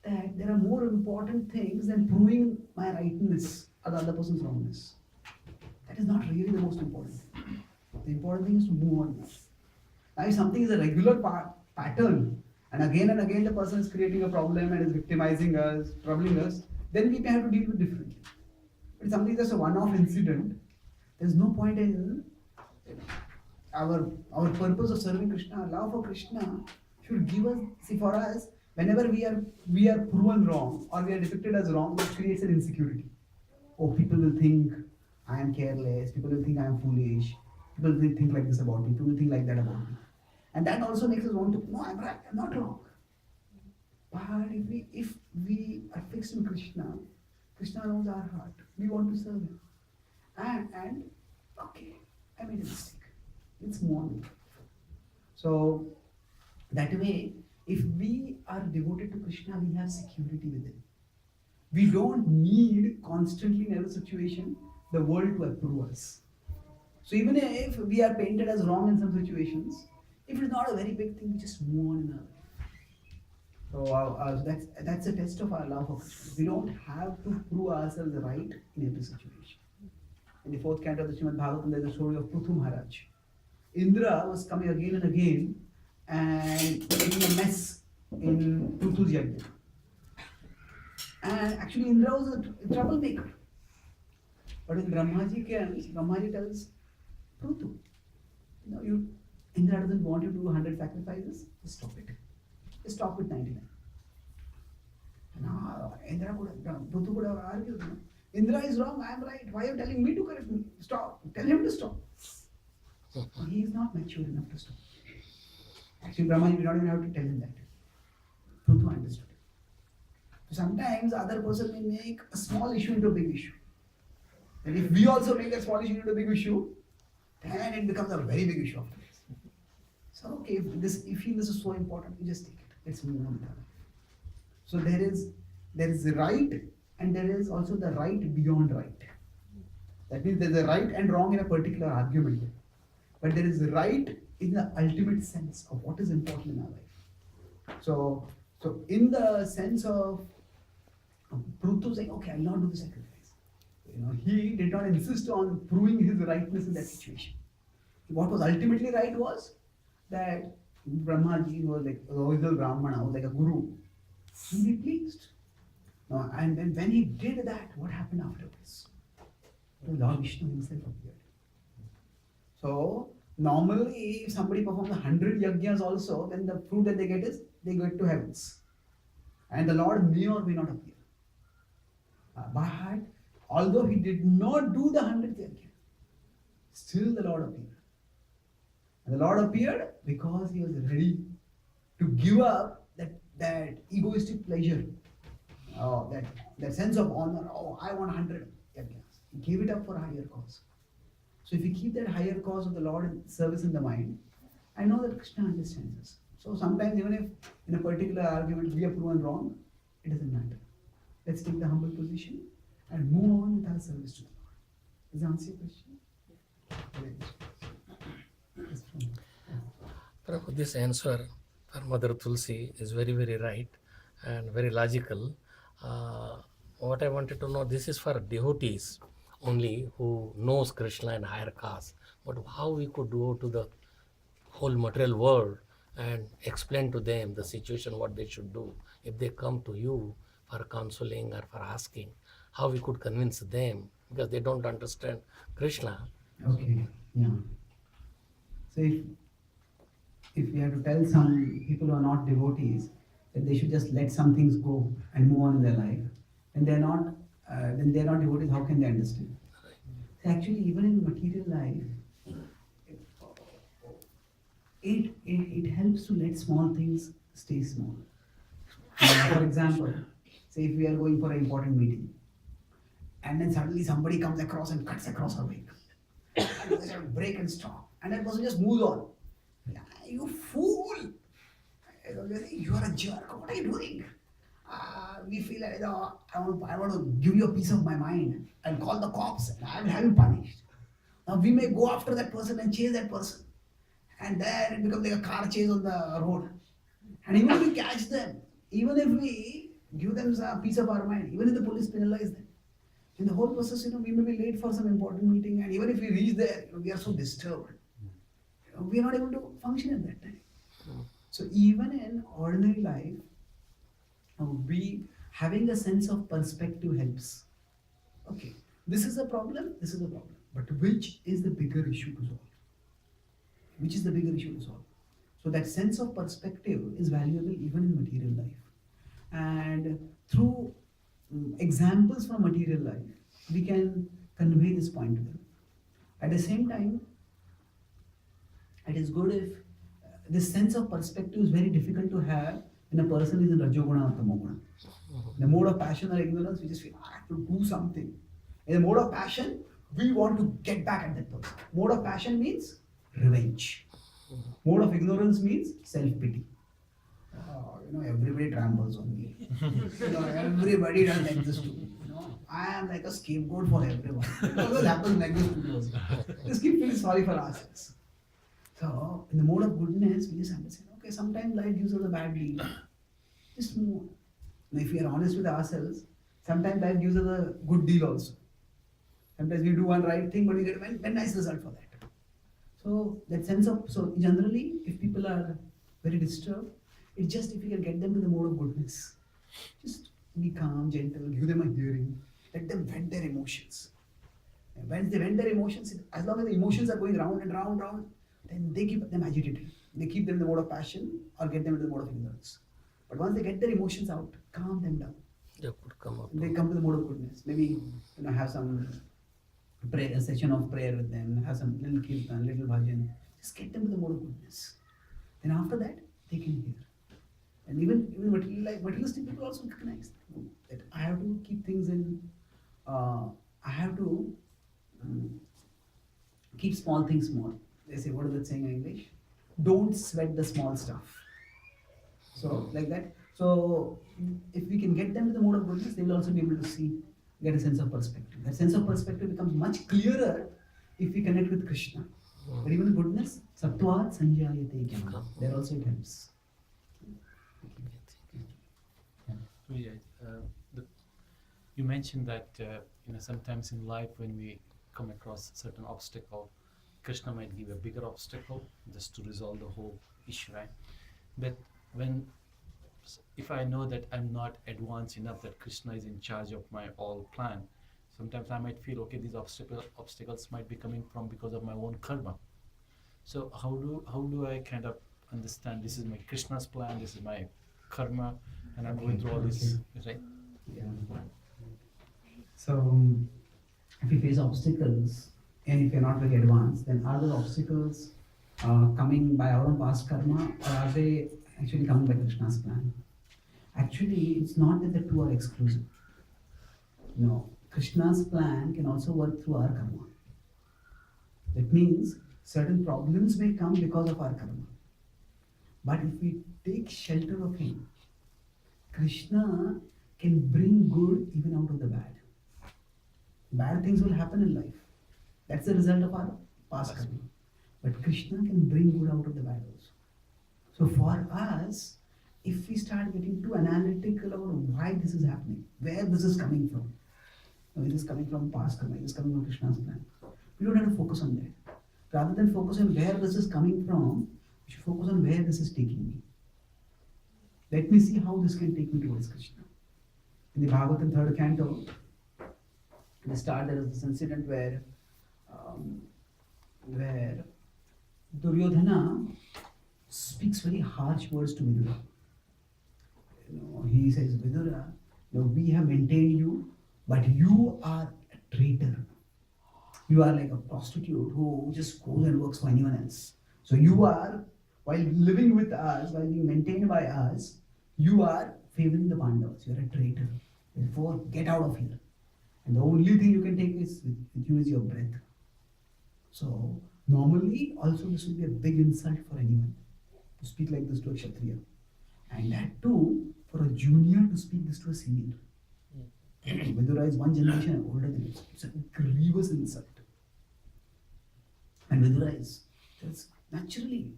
that there are more important things than proving my rightness or the other person's wrongness. That is not really the most important thing. The important thing is to move on now. Now, if something is a regular pattern, and again the person is creating a problem and is victimizing us, troubling us, then we may have to deal with differently. But if something is just a one-off incident, there's no point in our purpose of serving Krishna, our love for Krishna should give us, see, for us, whenever we are proven wrong or we are depicted as wrong, that creates an insecurity. Oh, people will think I am careless, people will think I am foolish, people will think like this about me, people will think like that about me. And that also makes us want to, no, I'm right, I'm not wrong. But if we are fixed in Krishna, Krishna knows our heart. We want to serve him. And okay, I made a mistake. Let's move on. So that way, if we are devoted to Krishna, we have security with him. We don't need constantly in every situation the world to approve us. So even if we are painted as wrong in some situations, if it's not a very big thing, we just move on in our life. So that's a test of our love for Krishna. We don't have to prove ourselves right in every situation. In the 4th canto of the Srimad Bhagavatam, there's a story of Prithu Maharaj. Indra was coming again and again and making a mess in Prithu's yajna. And actually Indra was a troublemaker. But when Brahmaji tells Prithu, Indra doesn't want you to do 100 sacrifices, just stop it. Just stop with 99. Now, Prithu could have argued, Indra is wrong, I am right. Why are you telling me to correct me? Stop. Tell him to stop. He is not mature enough to stop. Actually, Brahmaji did not even have to tell him that. Prithu understood. So sometimes the other person may make a small issue into a big issue. And if we also make a small issue into a big issue, then it becomes a very big issue afterwards. So okay, if you feel this is so important, you just take it. Let's move on with our life. So there is the right, and there is also the right beyond right. That means there is a right and wrong in a particular argument. But there is right in the ultimate sense of what is important in our life. So in the sense of Prithu saying, okay, I will not do the sacrifice. He did not insist on proving his rightness in that situation. What was ultimately right was that Brahmaji was like the original Brahmana, was like a guru. He be pleased. And then when he did that, what happened afterwards? The Lord Vishnu himself appeared. So normally, if somebody performs 100 yajnas also, then the fruit that they get is they go to heavens. And the Lord may or may not appear. But although he did not do the 100th yajna, still the Lord appeared. And the Lord appeared because he was ready to give up that egoistic pleasure, that sense of honor. Oh, I want 100 yajnas. He gave it up for a higher cause. So if we keep that higher cause of the Lord service in the mind, I know that Krishna understands us. So sometimes even if in a particular argument we are proven wrong, it doesn't matter. Let's take the humble position and move on with our service to the Lord. Does that answer your question? Prabhu, this answer for Mother Tulsi is very, very right and very logical. What I wanted to know, this is for devotees only who knows Krishna and higher caste. But how we could go to the whole material world and explain to them the situation, what they should do. If they come to you for counseling or for asking, how we could convince them, because they don't understand Krishna. Okay, yeah. So if we have to tell some people who are not devotees that they should just let some things go and move on in their life, When they're not devotees, how can they understand? So actually, even in material life, it helps to let small things stay small. For example, say if we are going for an important meeting, and then suddenly somebody comes across and cuts across our vehicle, and we have to brake and stop, and that person just moves on. Yeah, you fool! You are a jerk. What are you doing? We feel like, I want to give you a piece of my mind and call the cops and I will have you punished. Now we may go after that person and chase that person, and then it becomes like a car chase on the road. And even if we catch them, even if we give them a piece of our mind, even if the police penalize them, in the whole process, we may be late for some important meeting, and even if we reach there, we are so disturbed. We are not able to function at that time. So even in ordinary life, we having a sense of perspective helps. Okay, this is a problem, but which is the bigger issue to solve? Which is the bigger issue to solve? So that sense of perspective is valuable even in material life. And through examples from material life, we can convey this point to them. At the same time, it is good if this sense of perspective is very difficult to have when a person is in Rajoguna or Tamoguna. In the mode of passion or ignorance, we just feel, I have to do something. In the mode of passion, we want to get back at that person. Mode of passion means revenge. Mode of ignorance means self-pity. Everybody trambles on me. Everybody does like this to me. I am like a scapegoat for everyone. It always happens like this to me. Just keep feeling sorry for ourselves. So, in the mode of goodness, we just understand, okay, sometimes life gives us a bad deal. Just move on. Now, if we are honest with ourselves, sometimes life gives us a good deal also. Sometimes we do one right thing, but we get a very nice result for that. So, that sense of, so generally, if people are very disturbed, it's just if you can get them to the mode of goodness. Just be calm, gentle, give them a hearing, let them vent their emotions. And when they vent their emotions, as long as the emotions are going round and round, then they keep them agitated. They keep them in the mode of passion or get them into the mode of ignorance. But once they get their emotions out, calm them down. They could come up. They come to the mode of goodness. Maybe have some prayer, a session of prayer with them, have some little kirtan, little bhajan. Just get them to the mode of goodness. Then after that, they can hear. And even materialistic people also recognize that I have to keep things in. I have to keep small things small. They say, what is that saying in English? Don't sweat the small stuff. So, like that. So, if we can get them to the mode of goodness, they will also be able to get a sense of perspective. That sense of perspective becomes much clearer if we connect with Krishna. But even goodness, Sattvat Sanjayate Jnana. There also it helps. You mentioned that sometimes in life when we come across a certain obstacle, Krishna might give a bigger obstacle just to resolve the whole issue, right? But if I know that I'm not advanced enough, that Krishna is in charge of my all plan, sometimes I might feel, okay, these obstacles might be coming from because of my own karma. So how do I kind of understand this is my Krishna's plan, this is my karma, and I'm going through all this, right? Yeah. So, if we face obstacles, and if you're not very advanced, then are those obstacles coming by our own past karma, or are they actually coming by Krishna's plan? Actually, it's not that the two are exclusive. No, Krishna's plan can also work through our karma. That means certain problems may come because of our karma. But if we take shelter of him, Krishna can bring good even out of the bad. Bad things will happen in life. That's the result of our past karma. But Krishna can bring good out of the bad also. So for us, if we start getting too analytical about why this is happening, where this is coming from, it is coming from past karma, it is coming from Krishna's plan, we don't have to focus on that. Rather than focus on where this is coming from, we should focus on where this is taking me. Let me see how this can take me towards Krishna. In the Bhagavatam 3rd canto, in the start there is this incident where Duryodhana speaks very harsh words to Vidura. He says, Vidura, We have maintained you, but you are a traitor. You are like a prostitute who just goes and works for anyone else. So you are, while living with us, while being maintained by us, you are favoring the Pandavas. You are a traitor. Therefore, get out of here. And the only thing you can take is with you is your breath. So normally, also this will be a big insult for anyone to speak like this to a Kshatriya. And that too, for a junior to speak this to a senior. Vidura is one generation older than us. It's a grievous insult. And Vidura is, that's naturally,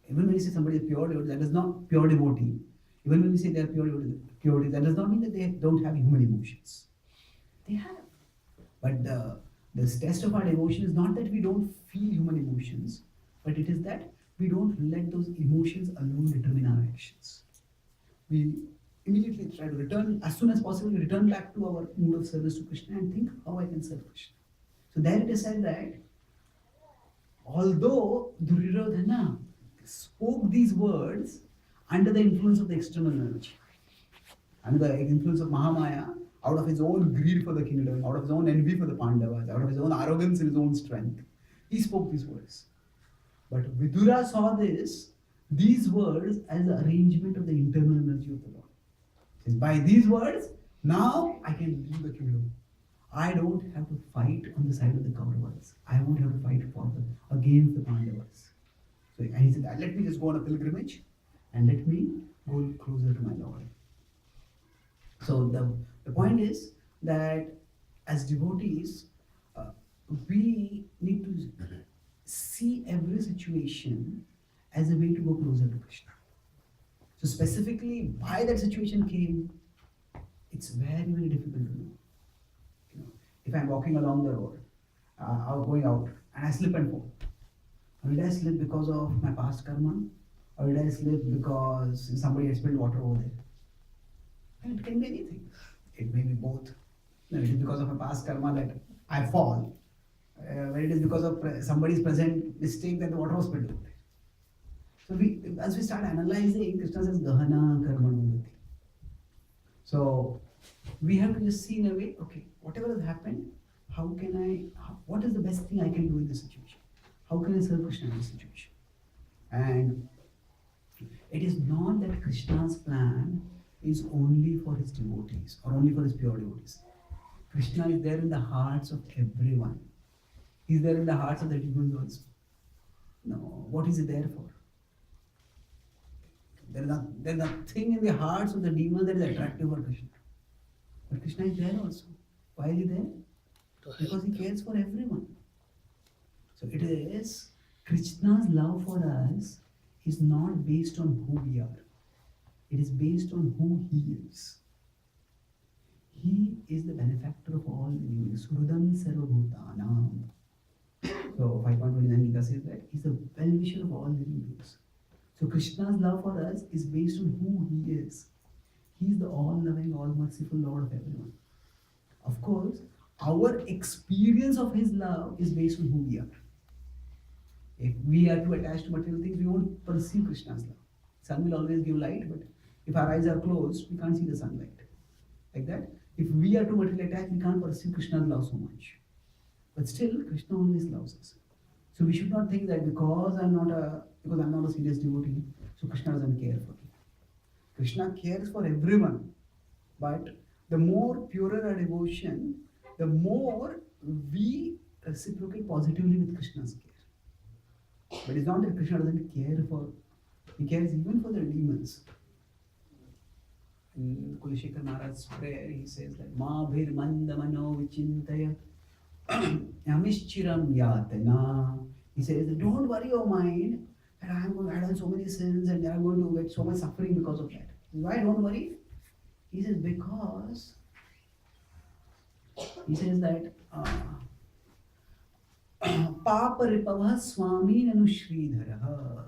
even when you say somebody is pure devotee, that is not pure devotee. Even when we say they are pure devotee, that does not mean that they don't have human emotions. They have. But the test of our devotion is not that we don't feel human emotions, but it is that we don't let those emotions alone determine our actions. We immediately try to return, as soon as possible, return back to our mood of service to Krishna and think how I can serve Krishna. So there it is said that although Duryodhana spoke these words under the influence of the external energy, under the influence of Mahamaya, out of his own greed for the kingdom, out of his own envy for the Pandavas, out of his own arrogance and his own strength, he spoke these words. But Vidura saw these words as the arrangement of the internal energy of the Lord. He says, by these words, now I can leave the kingdom. I don't have to fight on the side of the Kauravas. I won't have to fight against the Pandavas. So, and he said, let me just go on a pilgrimage and let me go closer to my Lord. So the point is that as devotees, we need to see every situation as a way to go closer to Krishna. So specifically, why that situation came, it's very, very difficult to know. If I'm walking along the road, or going out, and I slip and fall, or did I slip because of my past karma, or did I slip because somebody had spilled water over there? And it can be anything. It may be both. No, it is because of a past karma that I fall, but it is because of somebody's present mistake that the water was spilled over there. So as we start analyzing, Krishna says Gahana Karmanugati. So we have to just see in a way, okay, whatever has happened, what is the best thing I can do in this situation? How can I serve Krishna in this situation? And it is not that Krishna's plan is only for his devotees or only for his pure devotees. Krishna is there in the hearts of everyone. He's there in the hearts of the demons also. No, what is he there for? There is nothing in the hearts of the demons that is attractive for Krishna. But Krishna is there also. Why is he there? Because he cares for everyone. So it is, Krishna's love for us is not based on who we are. It is based on who he is. He is the benefactor of all living beings. Surudam sarvabhutanam. So 5.29 Gita says that he's the well-wisher of all living beings. So Krishna's love for us is based on who he is. He is the all-loving, all-merciful Lord of everyone. Of course, our experience of his love is based on who we are. If we are too attached to material things, we won't perceive Krishna's love. Sun will always give light, but if our eyes are closed, we can't see the sunlight. Like that, if we are too materially attached, we can't perceive Krishna's love so much. But still, Krishna always loves us. So we should not think that because I'm not a serious devotee, so Krishna doesn't care for me. Krishna cares for everyone. But the more purer our devotion, the more we reciprocate positively with Krishna's care. But it's not that Krishna doesn't care for, he cares even for the demons. In Kulishekar Maharaj's prayer, he says that Ma bhir manda mano vichintaya yamishchiram yatana. He says that don't worry your mind that I have done so many sins and I am going to get so much suffering because of that. Why don't worry? He says because he says that Papa Ripavah Swami Nanushridharaha.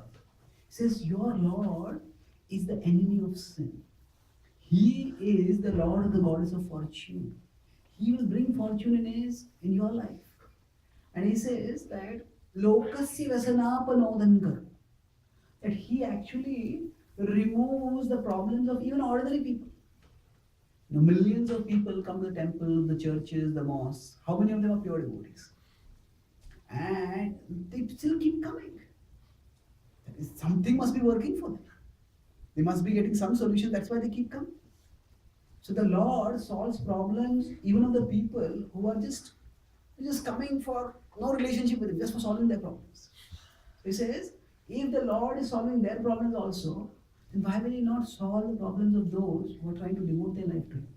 He says your Lord is the enemy of sin. He is the Lord of the goddess of fortune. He will bring fortune in your life. And he says that Lokasya Vasanapanodhankar. That he actually removes the problems of even ordinary people. millions of people come to the temple, the churches, the mosques. How many of them are pure devotees? And they still keep coming. That is, something must be working for them. They must be getting some solution. That's why they keep coming. So the Lord solves problems even of the people who are just coming for no relationship with Him, just for solving their problems. So He says, if the Lord is solving their problems also, then why will He not solve the problems of those who are trying to devote their life to Him?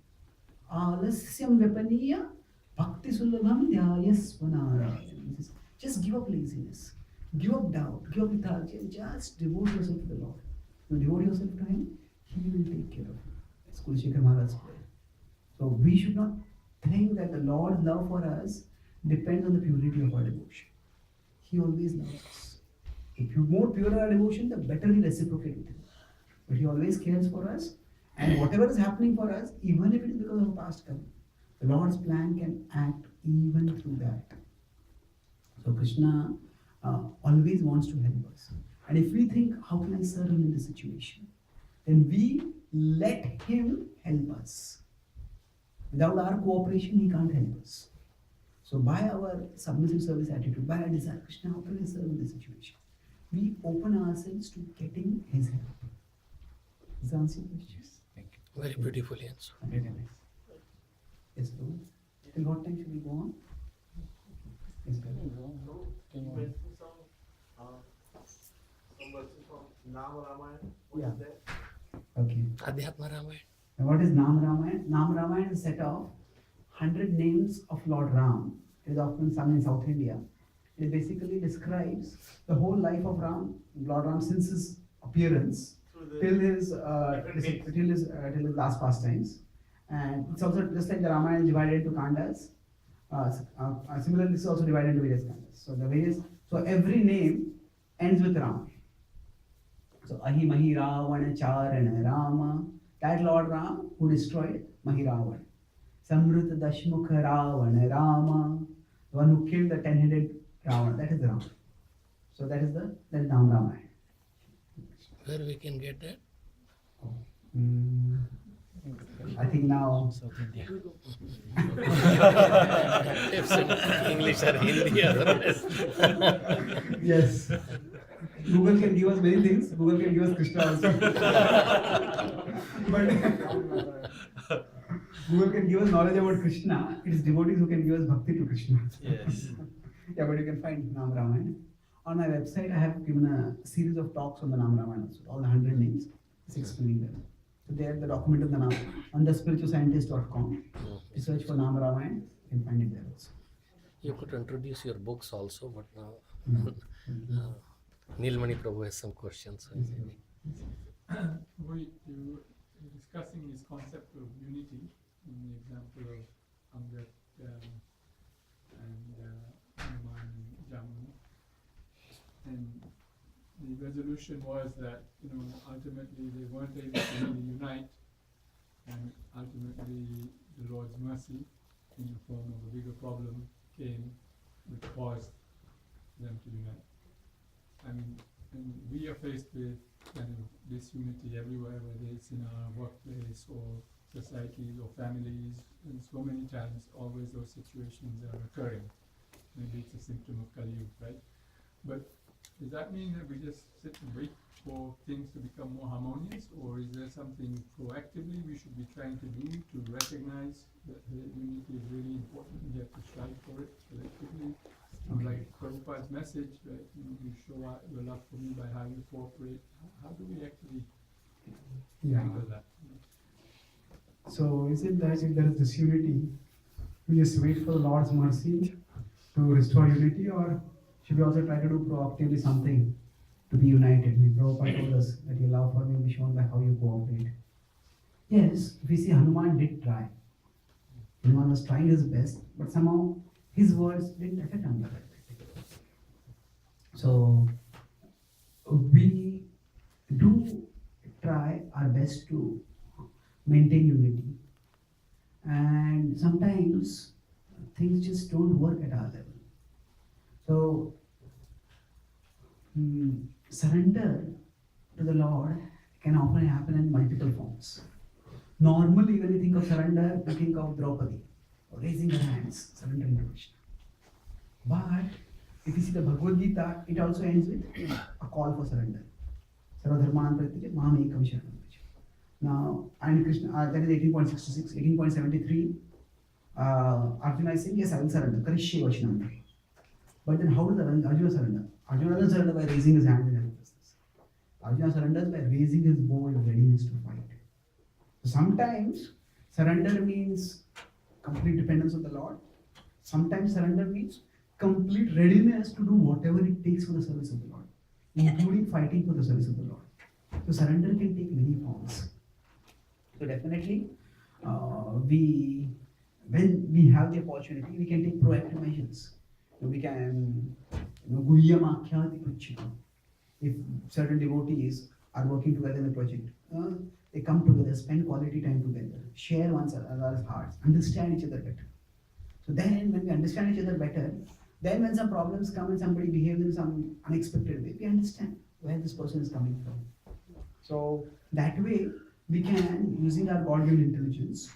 Alasyam vepaniya bhakti sulabham dhyayasvanara. Just give up laziness, give up doubt, give up lethargy, and just devote yourself to the Lord. You devote yourself to Him, He will take care of you. That's Kulshekar Maharaj's prayer. So we should not think that the Lord's love for us depends on the purity of our devotion. He always loves us. If you more pure our devotion, the better we reciprocate with Him. But He always cares for us, and whatever is happening for us, even if it is because of past karma, the Lord's plan can act even through that. So Krishna always wants to help us. And if we think, how can I serve Him in this situation? Then we let Him help us. Without our cooperation, He can't help us. So by our submissive service attitude, by our desire, Krishna, how can I serve in this situation? We open ourselves to getting His help. Does that answer your question? Thank you. Very beautifully answered. Very nice. Yes, Lord. Till what time should we go on? Yes, So, you mentioned some verses from Nam Ramayan. What Yeah. is that? Okay. Adhyatma Ramayana. Now what is Nam Ramayan? Nam Ramayan is a set of 100 names of Lord Ram. It is often sung in South India. It basically describes the whole life of Ram, Lord Ram, since his appearance Through the till his different till his last pastimes. And it's also just like the Ramayana is divided into kandas. Similarly, this is also divided into various kandas. So every name ends with Ram. So Ahi Mahi Ravana Charana Rama, that Lord Ram who destroyed Mahiravan. Samrut Dashmukha Ravana Rama, the one who killed the 10-headed Ravana, that is Ram. So that is Nam Ramayana. Where we can get that? I think now South India. If in English or Hindi, otherwise. yes. Google can give us many things. Google can give us Krishna also. But Google can give us knowledge about Krishna. It is devotees who can give us bhakti to Krishna. Yes. Yeah, but you can find Nam Ramayana. On my website, I have given a series of talks on the Nam Ramayana also. All the 100 names. It's explaining them. So there, the document of the Nam on the spiritualscientist.com. You search for Nam Ramayana, you can find it there also. You could introduce your books also, but now Nilmani Prabhu has some questions. You were discussing this concept of unity in the example of Angad and Hanuman and Jammu. And the resolution was that, ultimately they weren't able to really unite, and ultimately the Lord's mercy in the form of a bigger problem came which caused them to unite. I mean, and we are faced with kind of disunity everywhere, whether it's in our workplace or societies or families, and so many times always those situations are occurring. Maybe it's a symptom of Kali Yuga, right? But does that mean that we just sit and wait for things to become more harmonious, or is there something proactively we should be trying to do to recognize that the unity is really important and we have to strive for it collectively? Like Prabhupada's message, right? You show your love for me by how you cooperate. How do we actually handle that? So is it that if there is disunity, we just wait for the Lord's mercy to restore unity, or should we also try to do proactively something to be united? Prabhupada told us that your love for me will be shown by how you cooperate. Yes, we see Hanuman did try. Hanuman was trying his best, but somehow his words didn't affect Angad. So we do try our best to maintain unity, and sometimes things just don't work at our level. So surrender to the Lord can often happen in multiple forms. Normally, when you think of surrender, you think of Draupadi, raising her hands, surrendering to Krishna. But if you see the Bhagavad Gita, it also ends with a call for surrender. Sarvadharman pratyaja mam ekam sharanam vraja. Now, and Krishna, that is 18.66, 18.73. Arjuna is saying, yes, I will surrender. Karishye vachanam te. But then how does Arjuna surrender? Arjuna doesn't surrender by raising his hand in helplessness. Arjuna surrenders by raising his bow in readiness to fight. So sometimes surrender means complete dependence on the Lord. Sometimes surrender means complete readiness to do whatever it takes for the service of the Lord, including fighting for the service of the Lord. So surrender can take many forms. So definitely, when we have the opportunity, we can take proactive measures. We can, guhyam akhyati pruchya. If certain devotees are working together in a project, they come together, spend quality time together, share one another's hearts, understand each other better. So then, when we understand each other better, then when some problems come and somebody behaves in some unexpected way, we understand where this person is coming from. So that way, we can, using our God-given intelligence,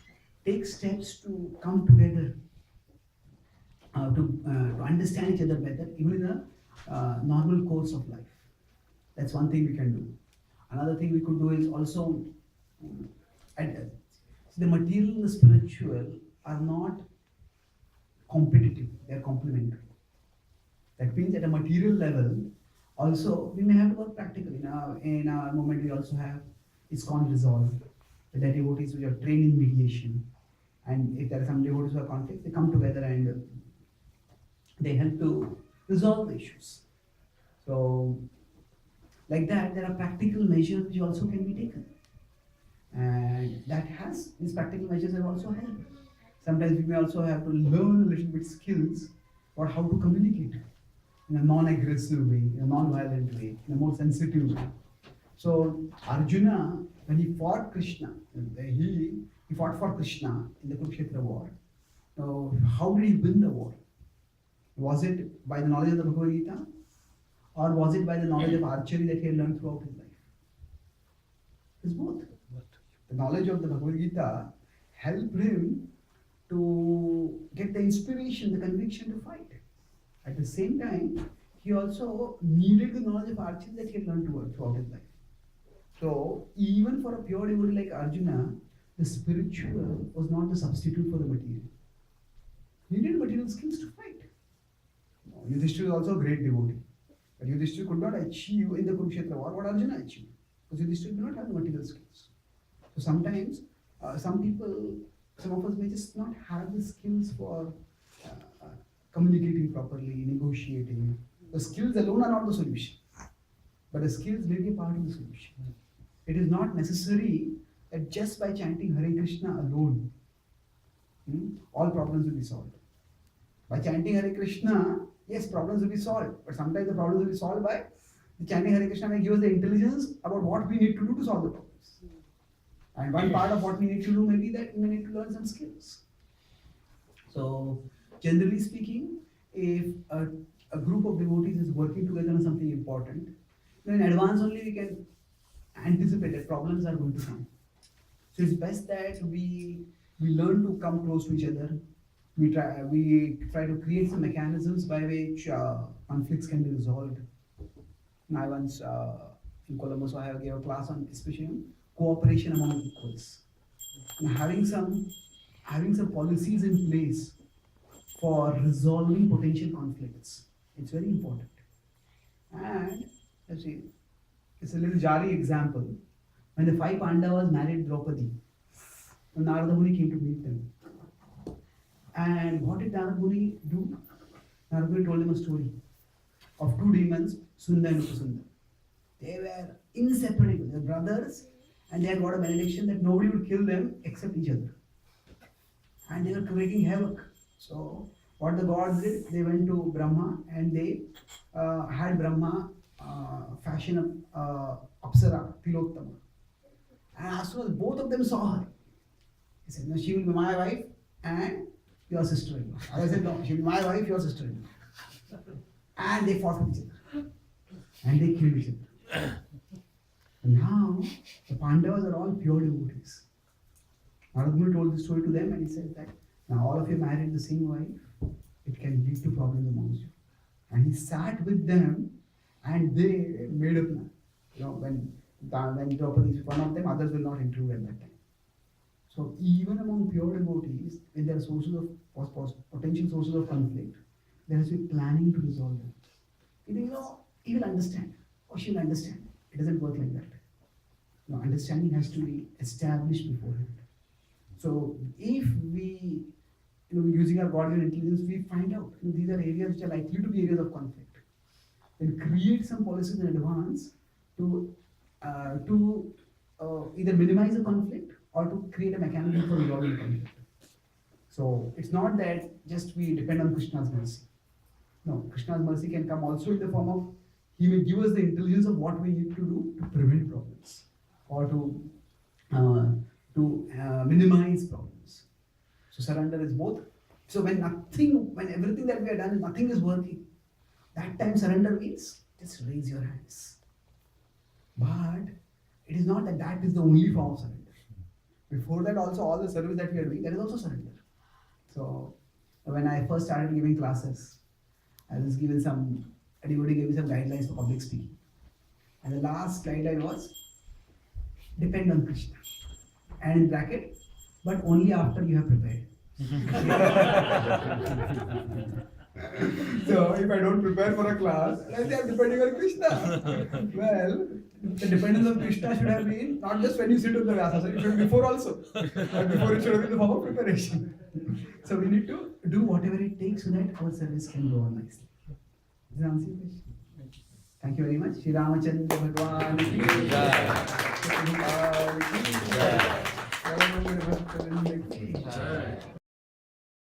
take steps to come together, to understand each other better, even in a normal course of life. That's one thing we can do. Another thing we could do is also, the material and the spiritual are not competitive, they are complementary. That means at a material level, also we may have to work practically. Now, in our movement, we also have ISKCON Resolve, the devotees who are trained in mediation. And if there are some devotees who have conflicts, they come together and they help to resolve the issues. So, like that, there are practical measures which also can be taken. And these practical measures have also helped. Sometimes we may also have to learn a little bit skills for how to communicate in a non-aggressive way, in a non-violent way, in a more sensitive way. So Arjuna, when he fought Krishna, he fought for Krishna in the Kurukshetra war. So how did he win the war? Was it by the knowledge of the Bhagavad Gita? Or was it by the knowledge of archery that he had learned throughout his life? It's both. The knowledge of the Bhagavad Gita helped him to get the inspiration, the conviction to fight. At the same time, he also needed the knowledge of archery that he had learned throughout his life. So, even for a pure devotee like Arjuna, the spiritual was not the substitute for the material. He needed material skills to fight. Yudhishthira is also a great devotee. But Yudhishthira could not achieve in the Kurukshetra war what Arjuna achieved. Because Yudhishthira did not have the material skills. So sometimes, some of us may just not have the skills for communicating properly, negotiating. The skills alone are not the solution. But the skills may be a part of the solution. It is not necessary that just by chanting Hare Krishna alone, all problems will be solved. By chanting Hare Krishna, yes, problems will be solved. But sometimes the problems will be solved by the chanting Hare Krishna may give us the intelligence about what we need to do to solve the problems. And one part of what we need to do may be that we need to learn some skills. So, generally speaking, if a group of devotees is working together on something important, then in advance only we can anticipate that problems are going to come. So it's best that we learn to come close to each other. We try to create some mechanisms by which conflicts can be resolved. And I once in Colombo, I gave a class on especially cooperation among equals. And having some policies in place for resolving potential conflicts. It's very important. And let's see, it's a little jarring example. When the 5 Pandavas married Draupadi, Narada Muni came to meet them. And what did Narada Muni do? Narada Muni told them a story of 2 demons, Sunda and Upasunda. They were inseparable, they were brothers, and they had got a benediction that nobody would kill them except each other. And they were creating havoc. So, what the gods did, they went to Brahma and they had Brahma fashion Apsara, Tilottama. And as soon as both of them saw her, he said, no, she will be my wife and your sister-in-law. I said, no, she will be my wife, your sister-in-law. And they fought with each other. And they killed each other. And now, the Pandavas are all pure devotees. Narad Muni told this story to them and he said that now all of you married the same wife, it can lead to problems amongst you. And he sat with them and they made a plan. You know, when Draupadi is one of them, others will not intrude at that time. So even among pure devotees, when there are sources of potential sources of conflict, there has to be planning to resolve them. He will understand, or she will understand. It doesn't work like that. No, understanding has to be established beforehand. So if we, using our godly intelligence, we find out these are areas which are likely to be areas of conflict, then create some policies in advance to either minimize the conflict or to create a mechanism for resolving the conflict. So it's not that just we depend on Krishna's mercy. No, Krishna's mercy can come also in the form of he will give us the intelligence of what we need to do to prevent problems or to minimize problems. So surrender is both. So when everything that we have done, nothing is working, that time surrender means just raise your hands. But it is not that is the only form of surrender. Before that also all the service that we are doing, that is also surrender. So when I first started giving classes, a devotee gave me some guidelines for public speaking. And the last guideline was, depend on Krishna. And in bracket, but only after you have prepared. So if I don't prepare for a class, then I'm depending on Krishna. Well, the dependence on Krishna should have been not just when you sit on the Vyasa, it should be before also. But before it should have been the form of preparation. So we need to do whatever it takes so that our service can go on nicely. Does that answer your question? Thank you very much. Shri Ramachandra Bhagwan ki jai.